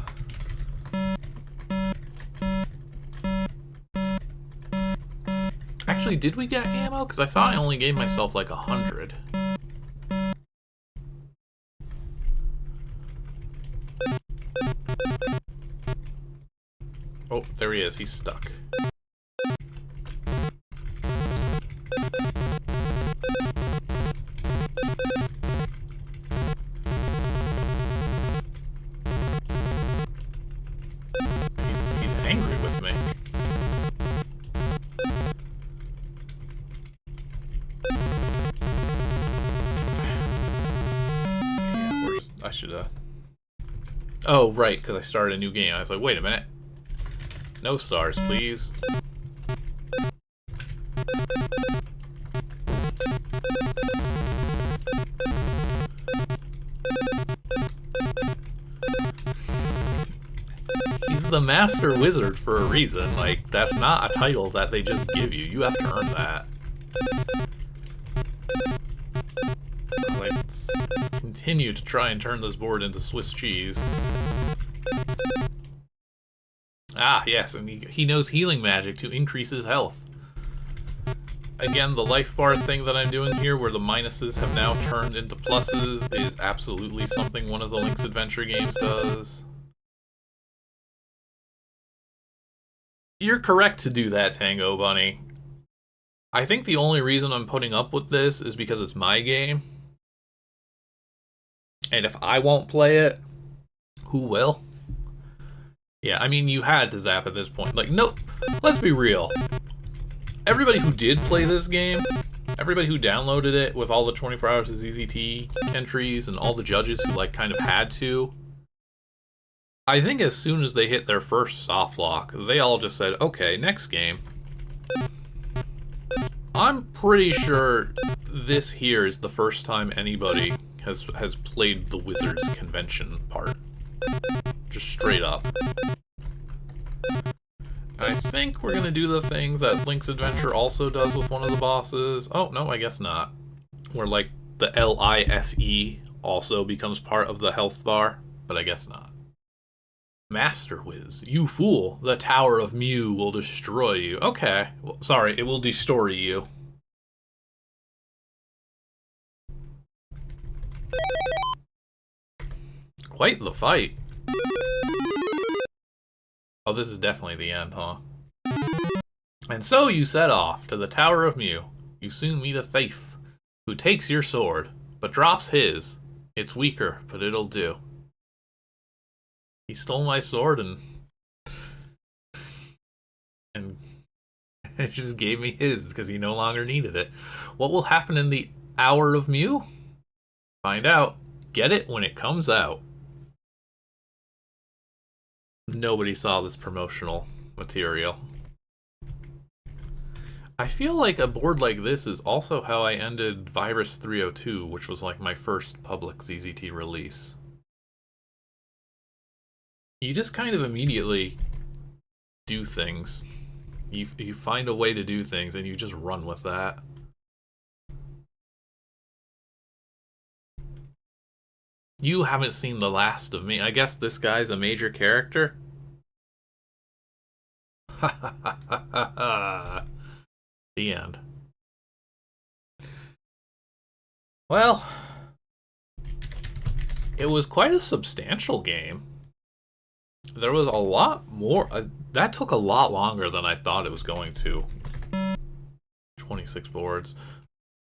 Actually, did we get ammo? Because I thought I only gave myself like 100. Oh, there he is. He's stuck. He's angry with me. I should have... Oh, right, because I started a new game. I was like, wait a minute. No stars, please. He's the Master Wizard for a reason. Like, that's not a title that they just give you. You have to earn that. Let's continue to try and turn this board into Swiss cheese. Ah, yes, and he knows healing magic to increase his health. Again, the life bar thing that I'm doing here, where the minuses have now turned into pluses, is absolutely something one of the Link's Adventure games does. You're correct to do that, Tango Bunny. I think the only reason I'm putting up with this is because it's my game. And if I won't play it, who will? Yeah, I mean, you had to zap at this point. Like, no, let's be real. Everybody who did play this game, everybody who downloaded it with all the 24 Hours of ZZT entries and all the judges who, like, kind of had to, I think as soon as they hit their first soft lock, they all just said, okay, next game. I'm pretty sure this here is the first time anybody has played the Wizards convention part. Just straight up. I think we're gonna do the things that Link's Adventure also does with one of the bosses. Oh, no, I guess not. Where, like, the LIFE also becomes part of the health bar, but I guess not. Master Whiz, you fool! The Tower of Mew will destroy you. Okay, well, sorry, it will destory you. Quite the fight. Oh, this is definitely the end, huh? And so you set off to the Tower of Mew. You soon meet a thief who takes your sword, but drops his. It's weaker, but it'll do. He stole my sword and just gave me his because he no longer needed it. What will happen in the Hour of Mew? Find out. Get it when it comes out. Nobody saw this promotional material. I feel like a board like this is also how I ended Virus 302, which was like my first public ZZT release. You just kind of immediately do things. You find a way to do things and you just run with that. You haven't seen the last of me. I guess this guy's a major character? Ha ha ha ha ha ha. The end. Well, it was quite a substantial game. There was a lot more. That took a lot longer than I thought it was going to. 26 boards.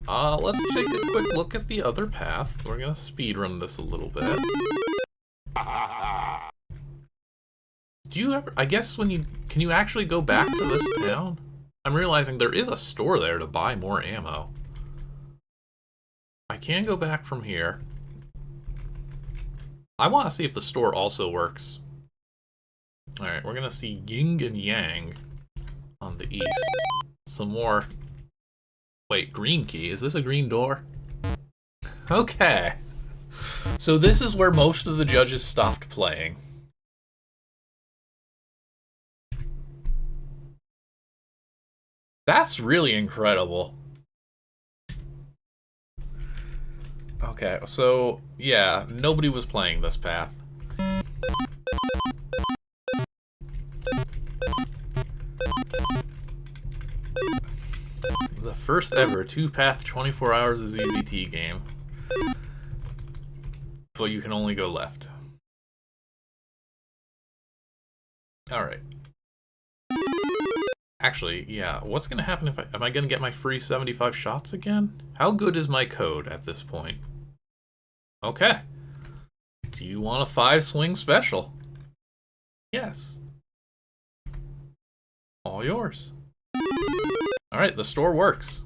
Let's take a quick look at the other path. We're gonna speedrun this a little bit. Do you ever... I guess when you... Can you actually go back to this town? I'm realizing there is a store there to buy more ammo. I can go back from here. I want to see if the store also works. Alright, we're gonna see Yin and Yang on the east. Some more... Wait, green key. Is this a green door? Okay. So this is where most of the judges stopped playing. That's really incredible. Okay, so, yeah, nobody was playing this path. The first ever 2-path 24 Hours of ZZT game. But you can only go left. Alright. Actually, yeah, what's gonna happen if am I gonna get my free 75 shots again? How good is my code at this point? Okay. Do you want a 5-swing special? Yes. All yours. Alright, the store works.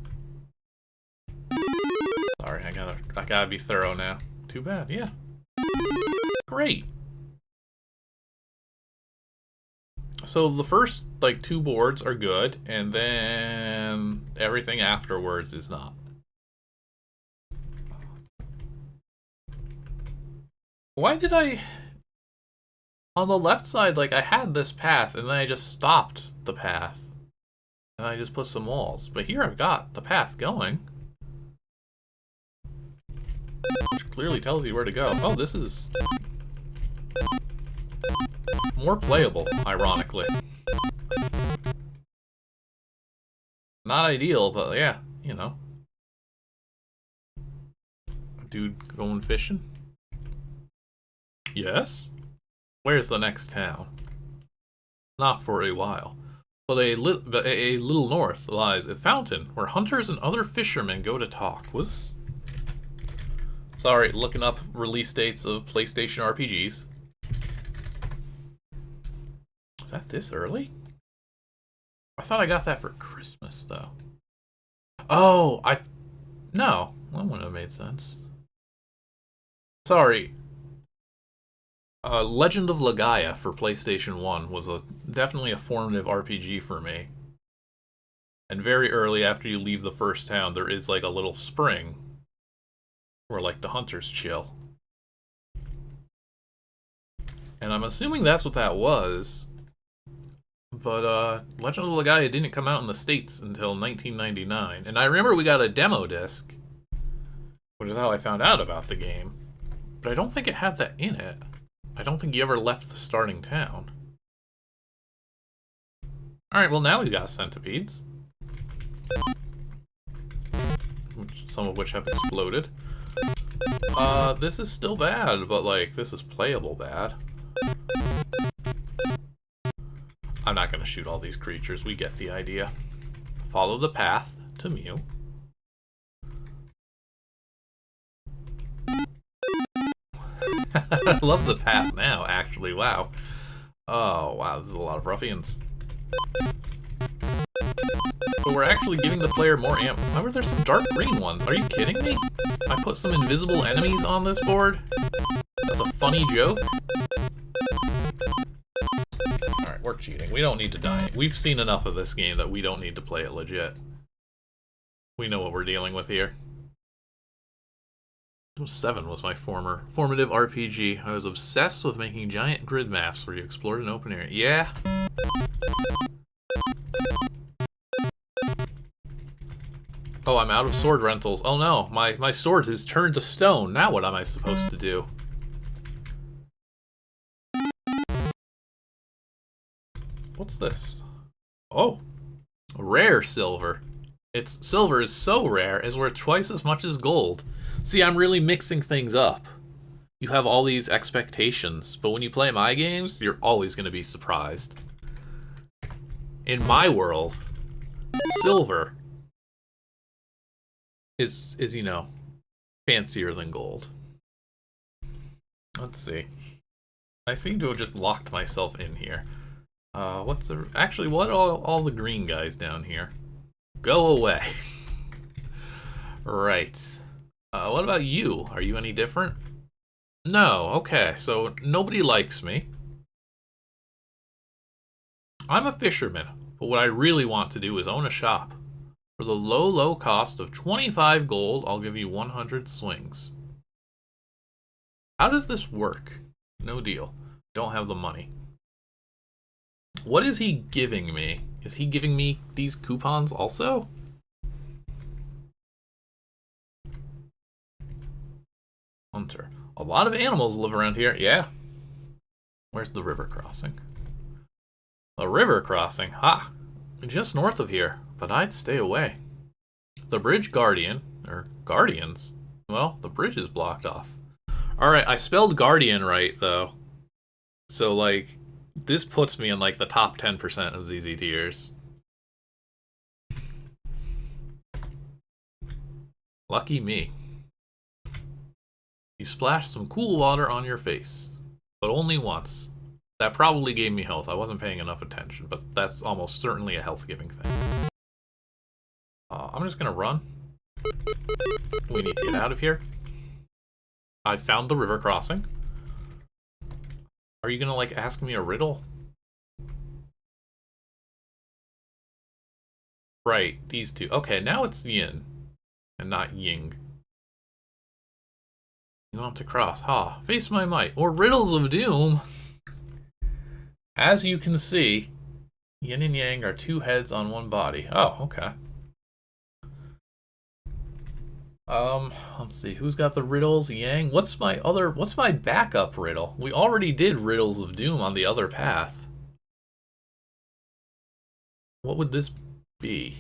Sorry, I gotta be thorough now. Too bad, yeah. Great. So the first, like, 2 boards are good, and then everything afterwards is not. Why did I... On the left side, like, I had this path, and then I just stopped the path. And I just put some walls. But here I've got the path going. Which clearly tells you where to go. Oh, this is... more playable, ironically. Not ideal, but yeah, you know. Dude going fishing? Yes? Where's the next town? Not for a while. But a little north lies a fountain where hunters and other fishermen go to talk. Sorry, looking up release dates of PlayStation RPGs. Is that this early? I thought I got that for Christmas, though. Oh, no, that wouldn't have made sense. Sorry. Legend of Legaia for PlayStation 1 was definitely a formative RPG for me. And very early after you leave the first town, there is like a little spring where like the hunters chill. And I'm assuming that's what that was. But Legend of Legaia didn't come out in the States until 1999. And I remember we got a demo disc, which is how I found out about the game. But I don't think it had that in it. I don't think you ever left the starting town. Alright, well now we got centipedes. Some of which have exploded. This is still bad, but like, this is playable bad. I'm not gonna shoot all these creatures, we get the idea. Follow the path to Mew. I love the path now, actually, wow. Oh, wow, this is a lot of ruffians. But we're actually giving the player more amp. Why were there some dark green ones? Are you kidding me? I put some invisible enemies on this board? That's a funny joke? Alright, we're cheating. We don't need to die. We've seen enough of this game that we don't need to play it legit. We know what we're dealing with here. 7 was my formative RPG. I was obsessed with making giant grid maps where you explored an open area. Yeah. Oh, I'm out of sword rentals. Oh no, my sword has turned to stone. Now what am I supposed to do? What's this? Oh, rare silver. Silver is so rare, it's worth twice as much as gold. See, I'm really mixing things up. You have all these expectations, but when you play my games, you're always going to be surprised. In my world, silver is you know, fancier than gold. Let's see. I seem to have just locked myself in here. Actually, what are all the green guys down here? Go away. Right. What about you? Are you any different? No, okay, so nobody likes me. I'm a fisherman, but what I really want to do is own a shop. For the low cost of 25 gold, I'll give you 100 swings. How does this work? No deal. Don't have the money. What is he giving me? Is he giving me these coupons also? Hunter. A lot of animals live around here. Yeah. Where's the river crossing? A river crossing? Ha! Just north of here, but I'd stay away. The bridge guardian, or guardians? Well, the bridge is blocked off. Alright, I spelled guardian right, though. So, like, this puts me in, like, the top 10% of ZZTers. Lucky me. You splashed some cool water on your face, but only once. That probably gave me health. I wasn't paying enough attention, but that's almost certainly a health-giving thing. I'm just gonna run. We need to get out of here. I found the river crossing. Are you gonna, like, ask me a riddle? Right, these two. Okay, now it's yin, and not ying. You want to cross. Ha, face my might. Or Riddles of Doom. As you can see, yin and yang are two heads on one body. Oh, okay. Let's see, who's got the riddles? Yang? What's my backup riddle? We already did Riddles of Doom on the other path. What would this be?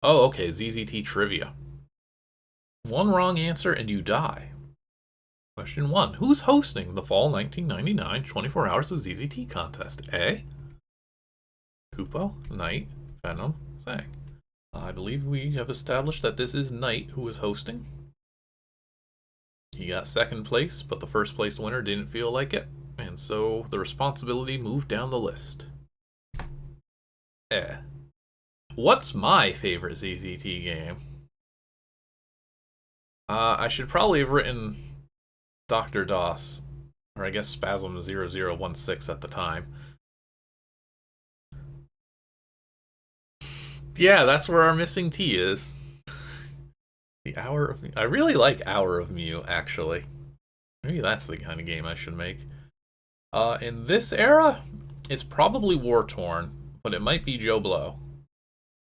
Oh, okay, ZZT trivia. One wrong answer and you die. Question 1. Who's hosting the Fall 1999 24 Hours of ZZT contest? A. Kupo, Knight, Venom, Zang. I believe we have established that this is Knight who is hosting. He got second place, but the first place winner didn't feel like it, and so the responsibility moved down the list. What's my favorite ZZT game? I should probably have written Dr. DOS, or I guess Spasm 0016 at the time. Yeah, that's where our missing T is. The Hour of Mew. I really like Hour of Mew, actually. Maybe that's the kind of game I should make. In this era, it's probably war-torn, but it might be Joe Blow.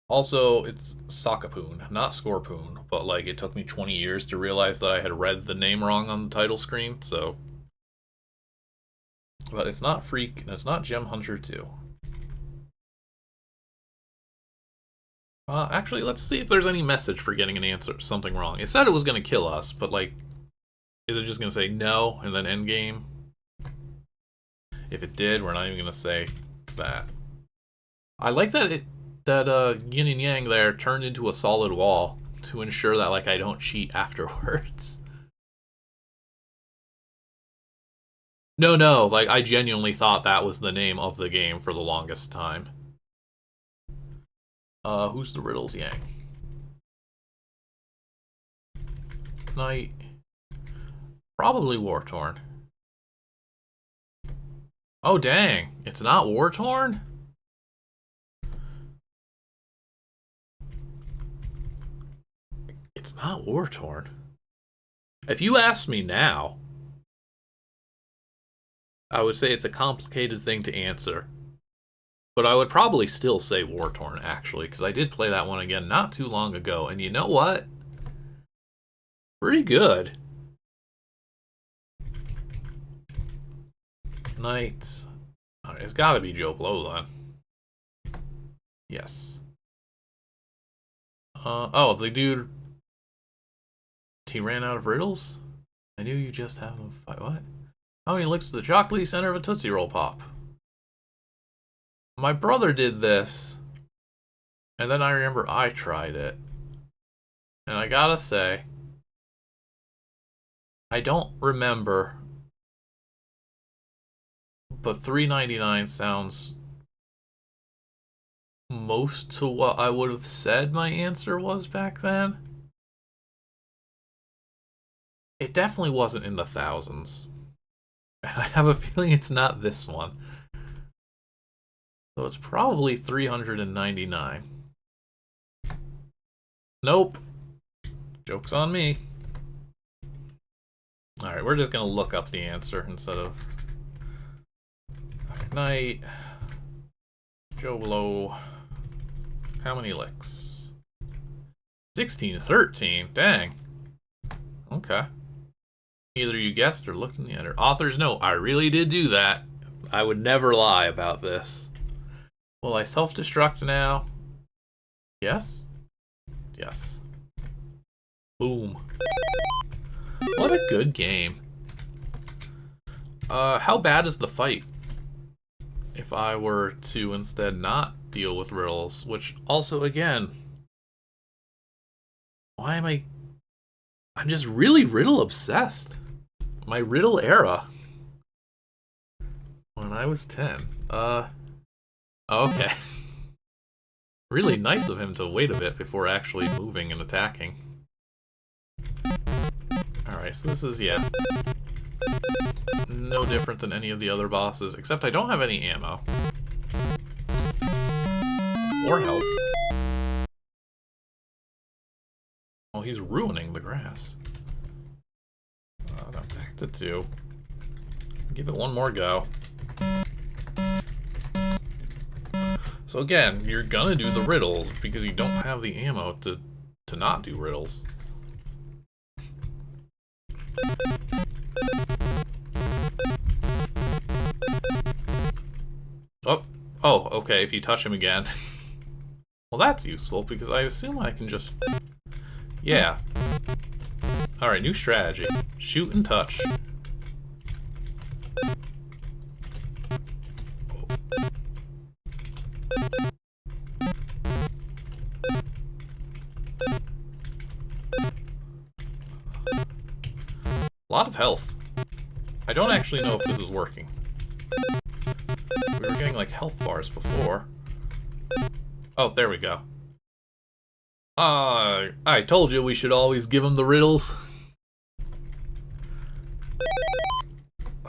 Also, it's Sakapoon, not Scorpoon, but like it took me 20 years to realize that I had read the name wrong on the title screen, so. But it's not Freak, and it's not Gem Hunter 2. Actually, let's see if there's any message for getting an answer, something wrong. It said it was going to kill us, but like, is it just going to say no and then end game? If it did, we're not even going to say that. I like that yin and yang there turned into a solid wall to ensure that like I don't cheat afterwards. No, like I genuinely thought that was the name of the game for the longest time. Who's the Riddles Yang? Knight. Probably war-torn. Oh dang, it's not war-torn? It's not war-torn. If you ask me now, I would say it's a complicated thing to answer. But I would probably still say war-torn, actually, because I did play that one again not too long ago, and you know what? Pretty good. Knight. Alright, it's gotta be Joe Blow, then. Yes. Oh, the dude... He ran out of riddles? I knew you just have him fight. What? How many licks to the chocolatey center of a Tootsie Roll Pop? My brother did this, and then I remember I tried it. And I gotta say, I don't remember, but $3.99 sounds most to what I would have said my answer was back then. It definitely wasn't in the thousands. And I have a feeling it's not this one. So it's probably 399. Nope. Joke's on me. Alright, we're just gonna look up the answer instead of... Knight. Joe Blow. How many licks? 16, 13. Dang. Okay. Either you guessed or looked in the editor. Author's note. I really did do that. I would never lie about this. Will I self-destruct now? Yes? Yes. Boom. What a good game. How bad is the fight? If I were to instead not deal with riddles, which also, again... Why am I... I'm just really riddle obsessed. My riddle era. When I was 10. Okay. Really nice of him to wait a bit before actually moving and attacking. Alright, so this is, yeah. No different than any of the other bosses, except I don't have any ammo. Or health. Oh, he's ruining the grass. Now back to 2. Give it one more go. So again, you're gonna do the riddles because you don't have the ammo to not do riddles. Oh, okay, if you touch him again. Well, that's useful because I assume I can just... Yeah. Alright, new strategy. Shoot and touch. A lot of health. I don't actually know if this is working. We were getting like health bars before. Oh, there we go. I told you we should always give him the riddles.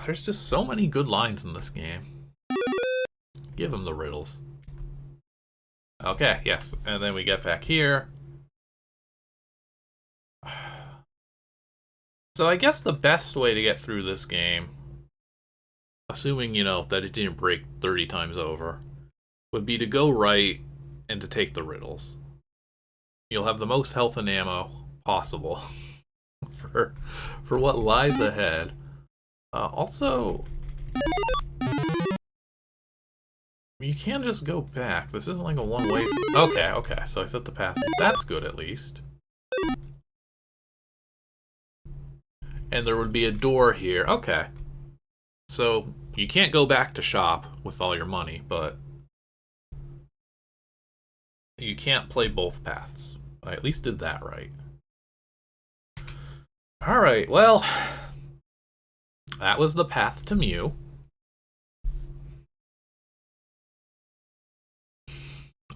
There's just so many good lines in this game. Give him the riddles. Okay, yes. And then we get back here. So I guess the best way to get through this game assuming, you know, that it didn't break 30 times over, would be to go right and to take the riddles. You'll have the most health and ammo possible for what lies ahead. Also, you can just go back. This isn't like a one-way... Okay, so I set the path. That's good, at least. And there would be a door here. Okay. So, you can't go back to shop with all your money, but... you can't play both paths. I at least did that right. Alright, well... that was the path to Mew.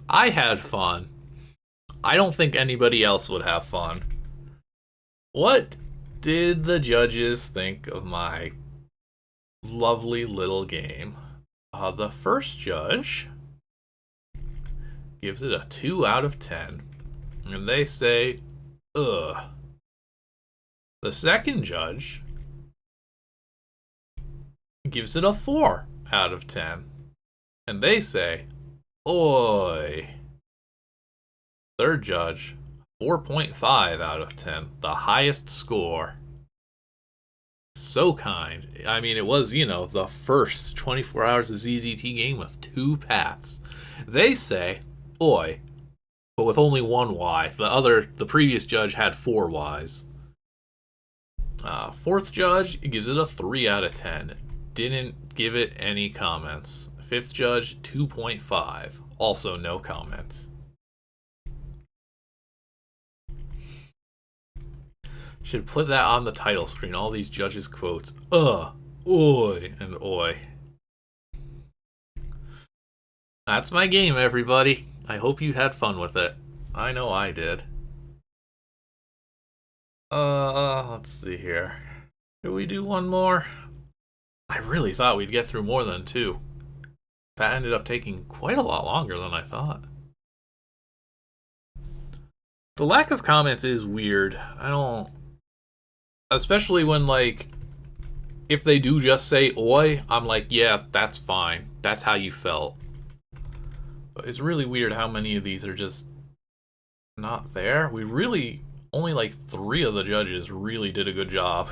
I had fun. I don't think anybody else would have fun. What did the judges think of my lovely little game? The first judge gives it a 2 out of 10. And they say, ugh. The second judge gives it a 4 out of 10. And they say, oi. Third judge, 4.5 out of 10. The highest score. So kind. I mean, it was, you know, the first 24 Hours of ZZT game with 2 paths. They say, oi, but with only 1 Y. The previous judge had 4 Ys. Fourth judge gives it a 3 out of 10. Didn't give it any comments. Fifth judge, 2.5. Also no comments. Should put that on the title screen. All these judges' quotes. Oi, and oi. That's my game, everybody. I hope you had fun with it. I know I did. Let's see here. Did we do one more? I really thought we'd get through more than 2. That ended up taking quite a lot longer than I thought. The lack of comments is weird. I don't... especially when, like, if they do just say oi, I'm like, yeah, that's fine. That's how you felt. But it's really weird how many of these are just not there. We really... only like 3 of the judges really did a good job.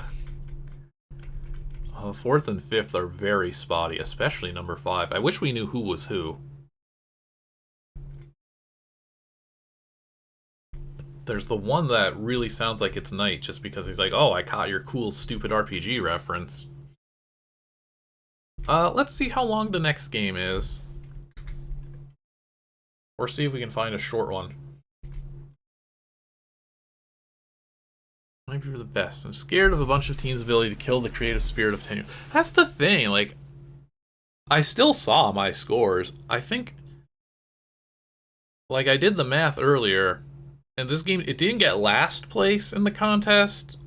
4th and 5th are very spotty, especially number 5. I wish we knew who was who. There's the one that really sounds like it's Knight just because he's like, oh, I caught your cool, stupid RPG reference. Let's see how long the next game is. Or see if we can find a short one. Might be for the best. I'm scared of a bunch of teens' ability to kill the creative spirit of tenure. That's the thing, like, I still saw my scores. I think, like, I did the math earlier, and this game, it didn't get last place in the contest,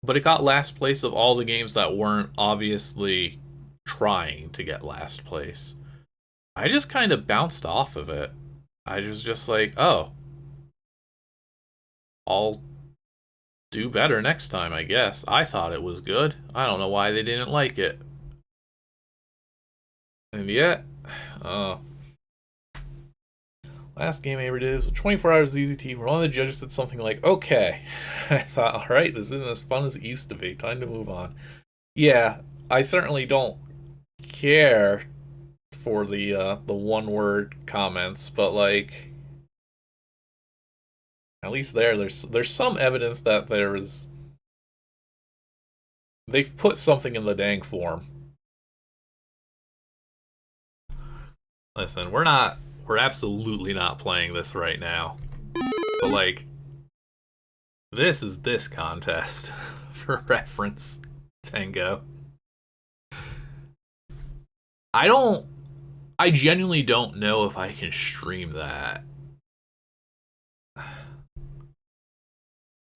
but it got last place of all the games that weren't obviously trying to get last place. I just kind of bounced off of it. I was just like, oh, I'll do better next time, I guess. I thought it was good. I don't know why they didn't like it. And yet, last game I ever did was 24 Hours of ZZT, where one of the judges said something like, okay. I thought, alright, this isn't as fun as it used to be. Time to move on. Yeah, I certainly don't care for the one-word comments, but, like, at least there's some evidence that they've put something in the dang form. Listen, we're absolutely not playing this right now. But, like, this is this contest, for reference, Tango. I genuinely don't know if I can stream that.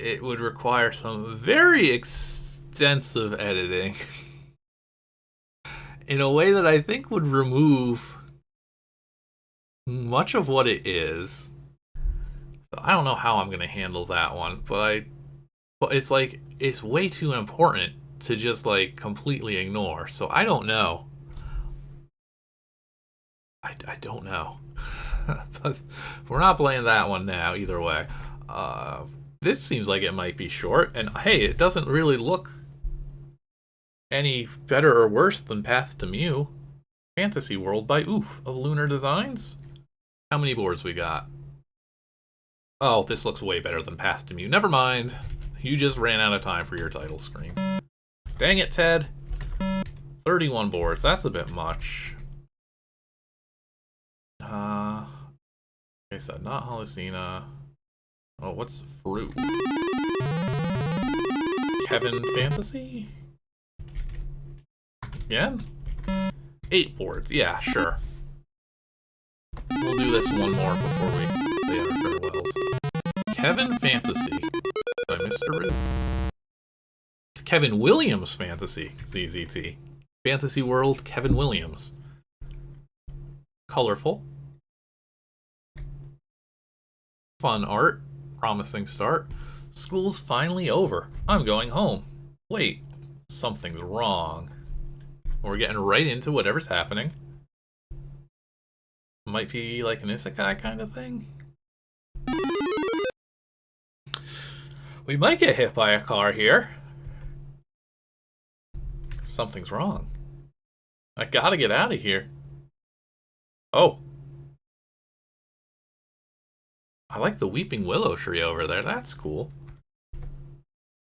It would require some very extensive editing in a way that I think would remove much of what it is. So I don't know how I'm going to handle that one, but it's like, it's way too important to just, like, completely ignore. So I don't know. I don't know. But we're not playing that one now, either way. This seems like it might be short, and hey, it doesn't really look any better or worse than Path to Mew. Fantasy World by Oof of Lunar Designs. How many boards we got? Oh, this looks way better than Path to Mew. Never mind. You just ran out of time for your title screen. Dang it, Ted. 31 boards. That's a bit much. Like I said, not Hallucina. Oh, what's Fruit? Kevin Fantasy? Again? 8 boards. Yeah, sure. We'll do this one more before we say our farewells. Kevin Fantasy by Misteroo. Kevin Williams Fantasy, ZZT. Fantasy World, Kevin Williams. Colorful. Fun art. Promising start. School's finally over. I'm going home. Wait, something's wrong. We're getting right into whatever's happening. Might be like an isekai kind of thing. We might get hit by a car here. Something's wrong. I gotta get out of here. Oh. I like the weeping willow tree over there. That's cool.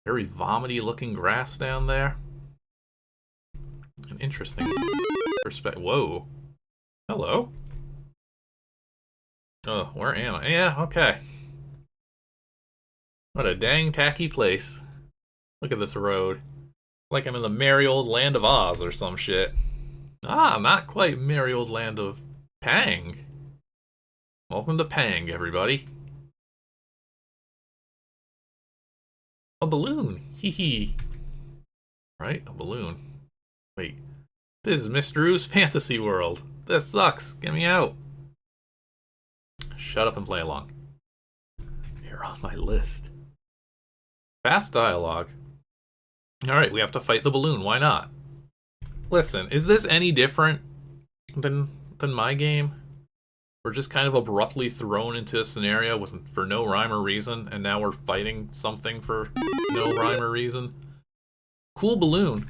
Very vomity looking grass down there. An interesting perspective. Whoa. Hello. Oh, where am I? Yeah, okay. What a dang tacky place. Look at this road. Like I'm in the merry old land of Oz or some shit. Ah, not quite merry old land of Pang. Welcome to Pang, everybody. A balloon. Hee hee. Right? A balloon. Wait. This is Misteroo's Fantasy World. This sucks. Get me out. Shut up and play along. You're on my list. Fast dialogue. Alright, we have to fight the balloon. Why not? Listen, is this any different than my game? We're just kind of abruptly thrown into a scenario for no rhyme or reason, and now we're fighting something for no rhyme or reason. Cool balloon.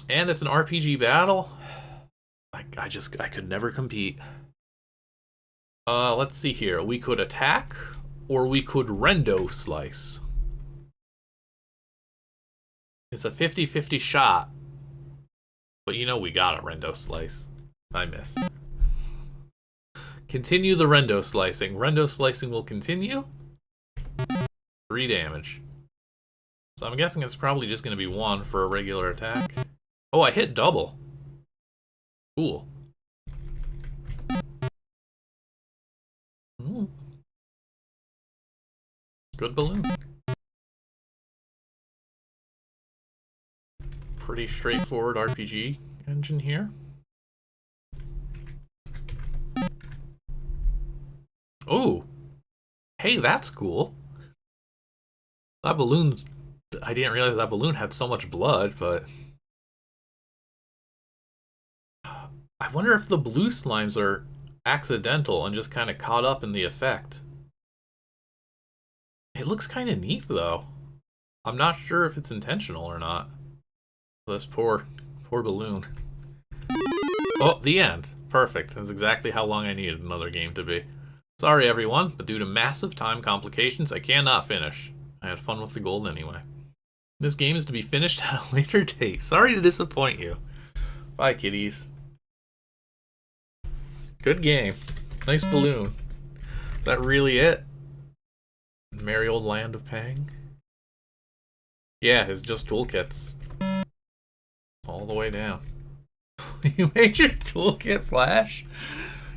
And it's an RPG battle. I could never compete. Let's see here. We could attack, or we could rendo slice. It's a 50-50 shot. But you know we got a rendo slice. I missed. Continue the rendo slicing. Rendo slicing will continue. 3 damage. So I'm guessing it's probably just going to be 1 for a regular attack. Oh, I hit double. Cool. Good balloon. Pretty straightforward RPG engine here. Oh! Hey, that's cool. That balloon's... I didn't realize that balloon had so much blood, but... I wonder if the blue slimes are accidental and just kind of caught up in the effect. It looks kind of neat, though. I'm not sure if it's intentional or not. This poor balloon. Oh, the end. Perfect. That's exactly how long I needed another game to be. Sorry, everyone, but due to massive time complications, I cannot finish. I had fun with the gold anyway. This game is to be finished at a later date. Sorry to disappoint you. Bye, kitties. Good game. Nice balloon. Is that really it? Merry old land of Pang? Yeah, it's just toolkits. All the way down. You made your toolkit flash?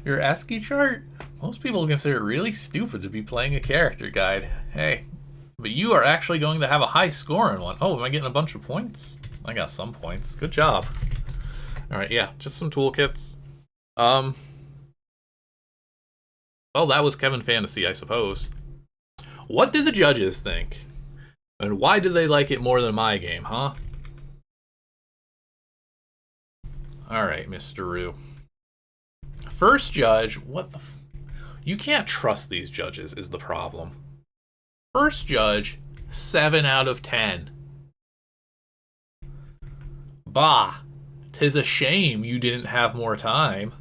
Your ASCII chart? Most people consider it really stupid to be playing a character guide. Hey, but you are actually going to have a high score in one. Oh, am I getting a bunch of points? I got some points. Good job. Alright, yeah, just some toolkits. Well, that was Kevin Fantasy, I suppose. What did the judges think? And why do they like it more than my game, huh? Alright, Misteroo. First judge, what the you can't trust these judges is the problem. First judge, 7 out of 10. Bah, 'tis a shame you didn't have more time.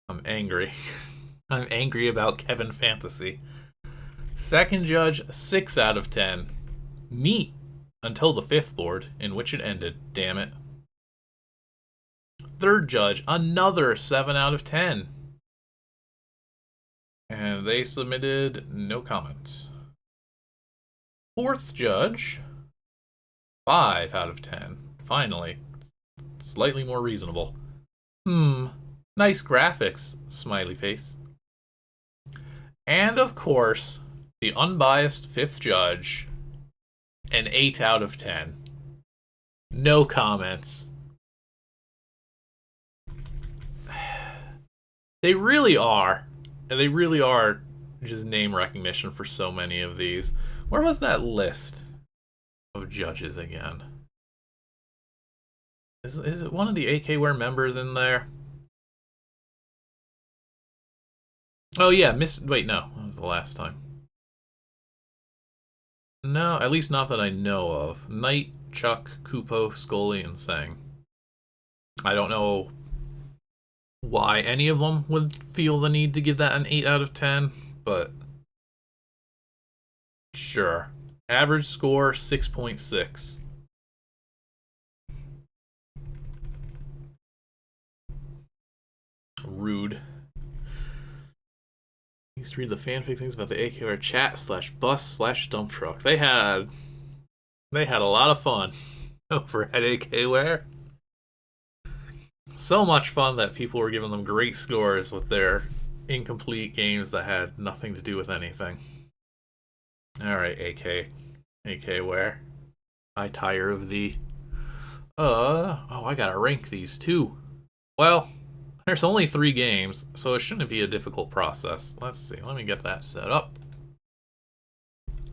I'm angry. I'm angry about Kevin Fantasy. Second judge, 6 out of 10. Neat. Until the 5th board, in which it ended, damn it. Third judge, another 7 out of 10. And they submitted no comments. Fourth judge, 5 out of 10. Finally. Slightly more reasonable. Nice graphics, smiley face. And of course, the unbiased 5th judge, an 8 out of 10. No comments. They really are. And they really are just name recognition for so many of these. Where was that list of judges again? Is it one of the AKWare members in there? Oh yeah, wait, no. That was the last time. No, at least not that I know of. Knight, Chuck, Kupo, Scully, and Sang. I don't know why any of them would feel the need to give that an 8 out of 10, but sure. Average score, 6.6. Rude. I used to read the fanfic things about the AKWare chat/bus/dump truck. They had a lot of fun over at AKWare. So much fun that people were giving them great scores with their incomplete games that had nothing to do with anything. Alright, AKWare. I tire of thee. Oh, I gotta rank these too. Well, there's only 3 games, so it shouldn't be a difficult process. Let's see, let me get that set up.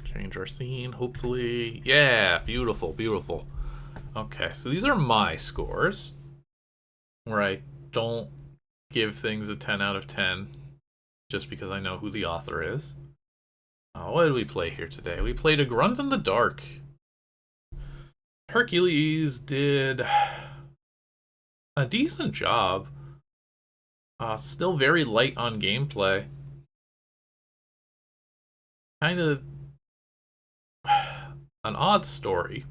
Change our scene, hopefully. Yeah, beautiful, beautiful. Okay, so these are my scores, where I don't give things a 10 out of 10 just because I know who the author is. What did we play here today? We played a Grunt in the Dark. Hercules did a decent job. Still very light on gameplay. Kind of an odd story.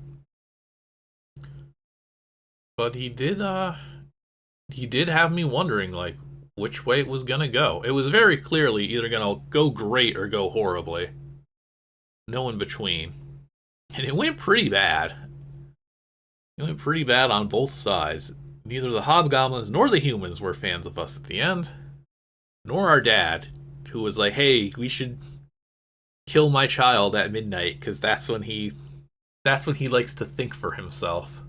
But he did have me wondering, like, which way it was gonna go. It was very clearly either gonna go great or go horribly. No in between. And it went pretty bad. It went pretty bad on both sides. Neither the hobgoblins nor the humans were fans of us at the end. Nor our dad, who was like, hey, we should kill my child at midnight, because that's when he likes to think for himself.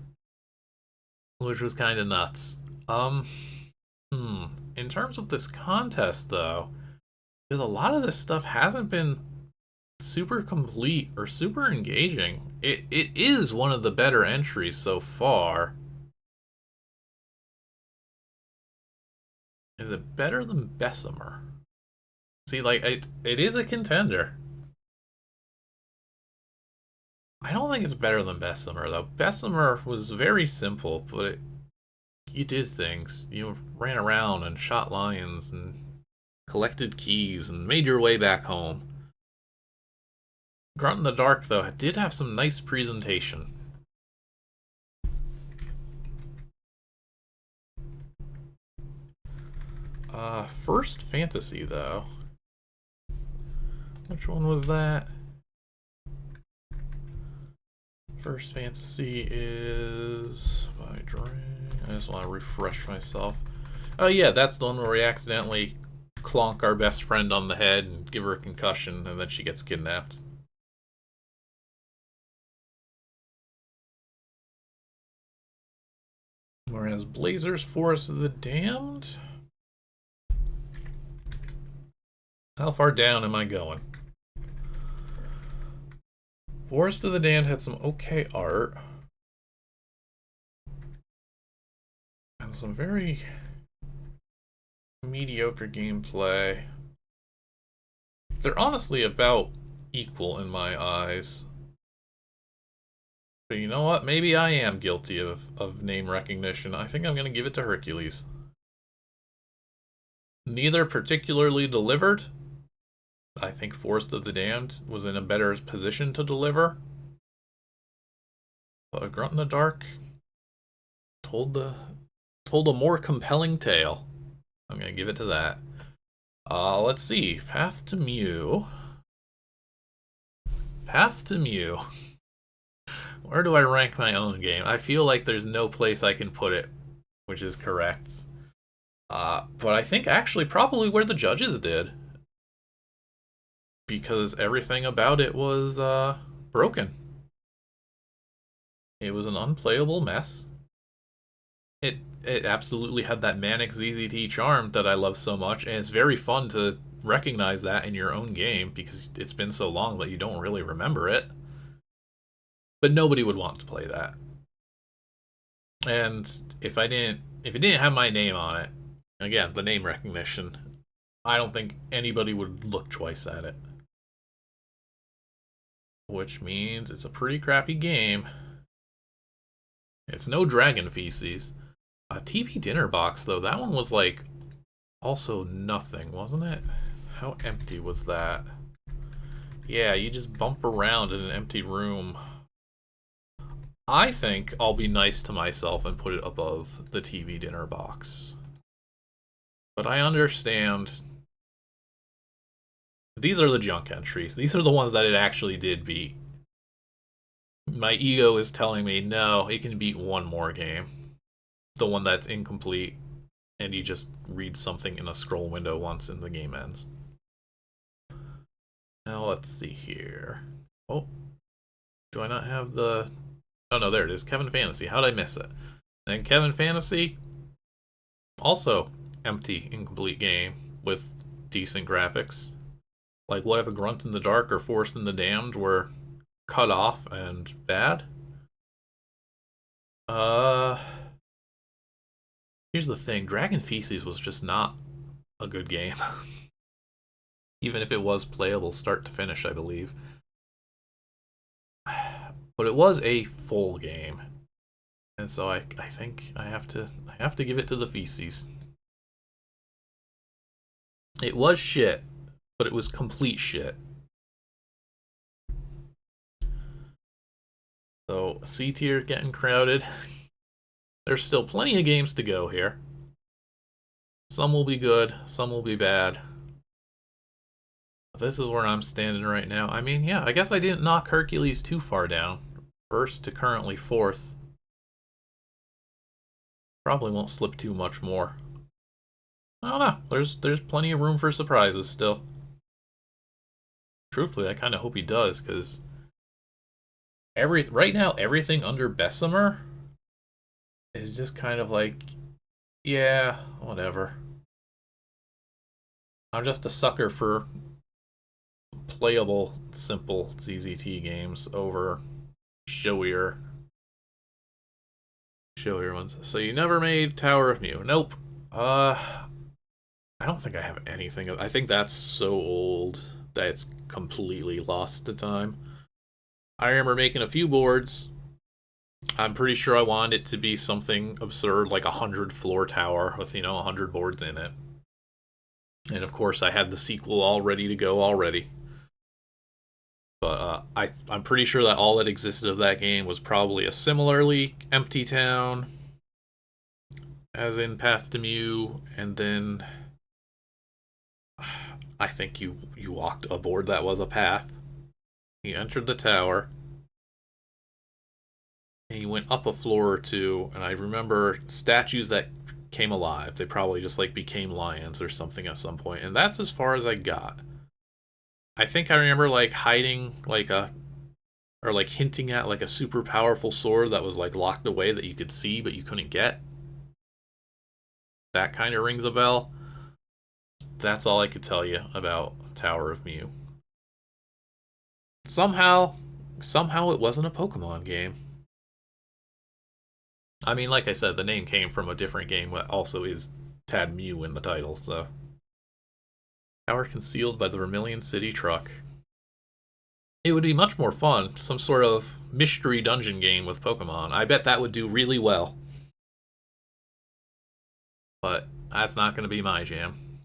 Which was kind of nuts. In terms of this contest, though, because a lot of this stuff hasn't been super complete or super engaging. It is one of the better entries so far. Is it better than Bessemer? See, like, it is a contender. I don't think it's better than Bessemer, though. Bessemer was very simple, but you did things. You ran around and shot lions and collected keys and made your way back home. Grunt in the Dark, though, did have some nice presentation. First Fantasy, though. Which one was that? First Fantasy is by Drain. I just want to refresh myself. Oh yeah, that's the one where we accidentally clonk our best friend on the head and give her a concussion, and then she gets kidnapped. Whereas Blazer's Forest of the Damned How far down am I going? Forest of the Damned had some okay art. And some very mediocre gameplay. They're honestly about equal in my eyes. But you know what? Maybe I am guilty of name recognition. I think I'm going to give it to Hercules. Neither particularly delivered. I think Forest of the Damned was in a better position to deliver. But Grunt in the Dark told a more compelling tale. I'm going to give it to that. Let's see. Path to Mew. Path to Mew. Where do I rank my own game? I feel like there's no place I can put it, which is correct. But I think actually probably where the judges did. Because everything about it was broken. It was an unplayable mess. It absolutely had that manic ZZT charm that I love so much, and it's very fun to recognize that in your own game because it's been so long that you don't really remember it. But nobody would want to play that. And if it didn't have my name on it, again, the name recognition, I don't think anybody would look twice at it. Which means it's a pretty crappy game. It's no Dragon Feces. A TV dinner box, though, that one was like also nothing, wasn't it? How empty was that? Yeah, you just bump around in an empty room. I think I'll be nice to myself and put it above the TV dinner box. But I understand. These are the junk entries. These are the ones that it actually did beat. My ego is telling me, no, it can beat one more game. The one that's incomplete, and you just read something in a scroll window once and the game ends. Now let's see here. Oh, do I not have the... Oh no, there it is, Kevin Fantasy. How'd I miss it? And Kevin Fantasy, also empty, incomplete game with decent graphics. Like, what if a Grunt in the Dark or Forest in the Damned were cut off and bad? Here's the thing, Dragon Feces was just not a good game. Even if it was playable start to finish, I believe. But it was a full game. And so I think I have to give it to the Feces. It was shit, but it was complete shit. So C tier getting crowded. There's still plenty of games to go here. Some will be good, some will be bad. This is where I'm standing right now. I mean, yeah, I guess I didn't knock Hercules too far down. First to currently fourth. Probably won't slip too much more. I don't know. There's plenty of room for surprises still. Truthfully, I kind of hope he does, because right now everything under Bessemer is just kind of like, yeah, whatever. I'm just a sucker for playable, simple ZZT games over showier ones. So you never made Tower of Mew? Nope. I don't think I have anything. I think that's so old that it's completely lost to time. I remember making a few boards. I'm pretty sure I wanted it to be something absurd, like 100 floor tower with, 100 boards in it. And of course, I had the sequel all ready to go already. But I'm pretty sure that all that existed of that game was probably a similarly empty town, as in Path to Mew, and then I think you walked a board that was a path. You entered the tower, and you went up a floor or two, and I remember statues that came alive. They probably just like became lions or something at some point, and that's as far as I got. I think I remember like hiding like or like hinting at like a super powerful sword that was like locked away that you could see but you couldn't get. That kind of rings a bell. That's all I could tell you about Tower of Mew. Somehow it wasn't a Pokemon game. I mean, like I said, the name came from a different game that also had Mew in the title, so. Tower concealed by the Vermilion City truck. It would be much more fun, some sort of mystery dungeon game with Pokemon. I bet that would do really well. But that's not going to be my jam.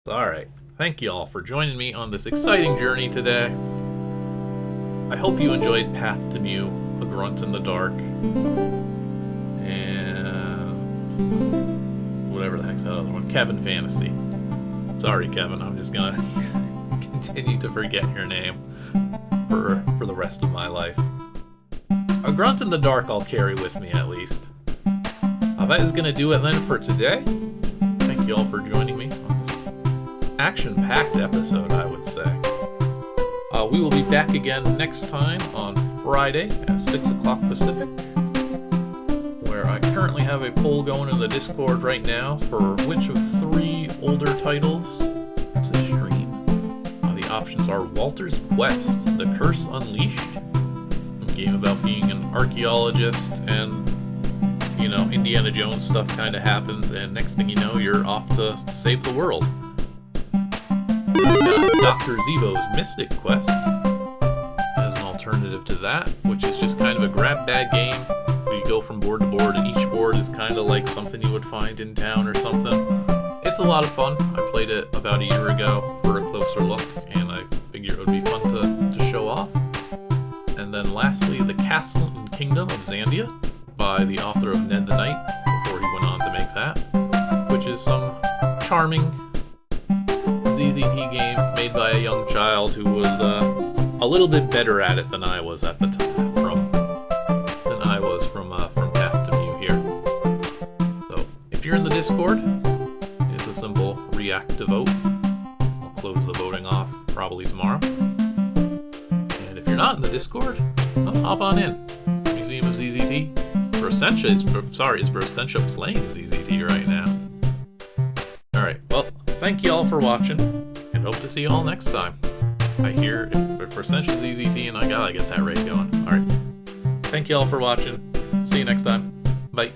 Alright, thank you all for joining me on this exciting journey today. I hope you enjoyed Path to Mew, A Grunt in the Dark, and whatever the heck's that other one, Kevin Fantasy. Sorry, Kevin, I'm just gonna continue to forget your name for the rest of my life. A Grunt in the Dark I'll carry with me, at least. That is gonna do it then for today. Thank you all for joining me on this action-packed episode, I would say. We will be back again next time on Friday at 6 o'clock Pacific, where I currently have a poll going in the Discord right now for which of 3 older titles to stream. The options are Walter's Quest, The Curse Unleashed, a game about being an archaeologist, and, you know, Indiana Jones stuff kind of happens, and next thing you know, you're off to save the world. Dr. Zevo's Mystic Quest as an alternative to that, which is just kind of a grab bag game where you go from board to board, and each board is kind of like something you would find in town or something. It's a lot of fun. I played it about a year ago for a closer look, and I figure it would be fun to show off. And then lastly, The Castle and Kingdom of Zandia by the author of Ned the Knight, before he went on to make that, which is some charming ZZT game made by a young child who was a little bit better at it than I was at the time from Path to Mew here. So if you're in the Discord, it's a simple react to vote. I'll close the voting off probably tomorrow. And if you're not in the Discord, well, hop on in. Museum of ZZT. Is Brosentia playing ZZT right now? Alright, well, thank you all for watching, and hope to see you all next time. I hear if Brosentia ZZT, and I gotta get that raid going. Alright, thank you all for watching. See you next time. Bye.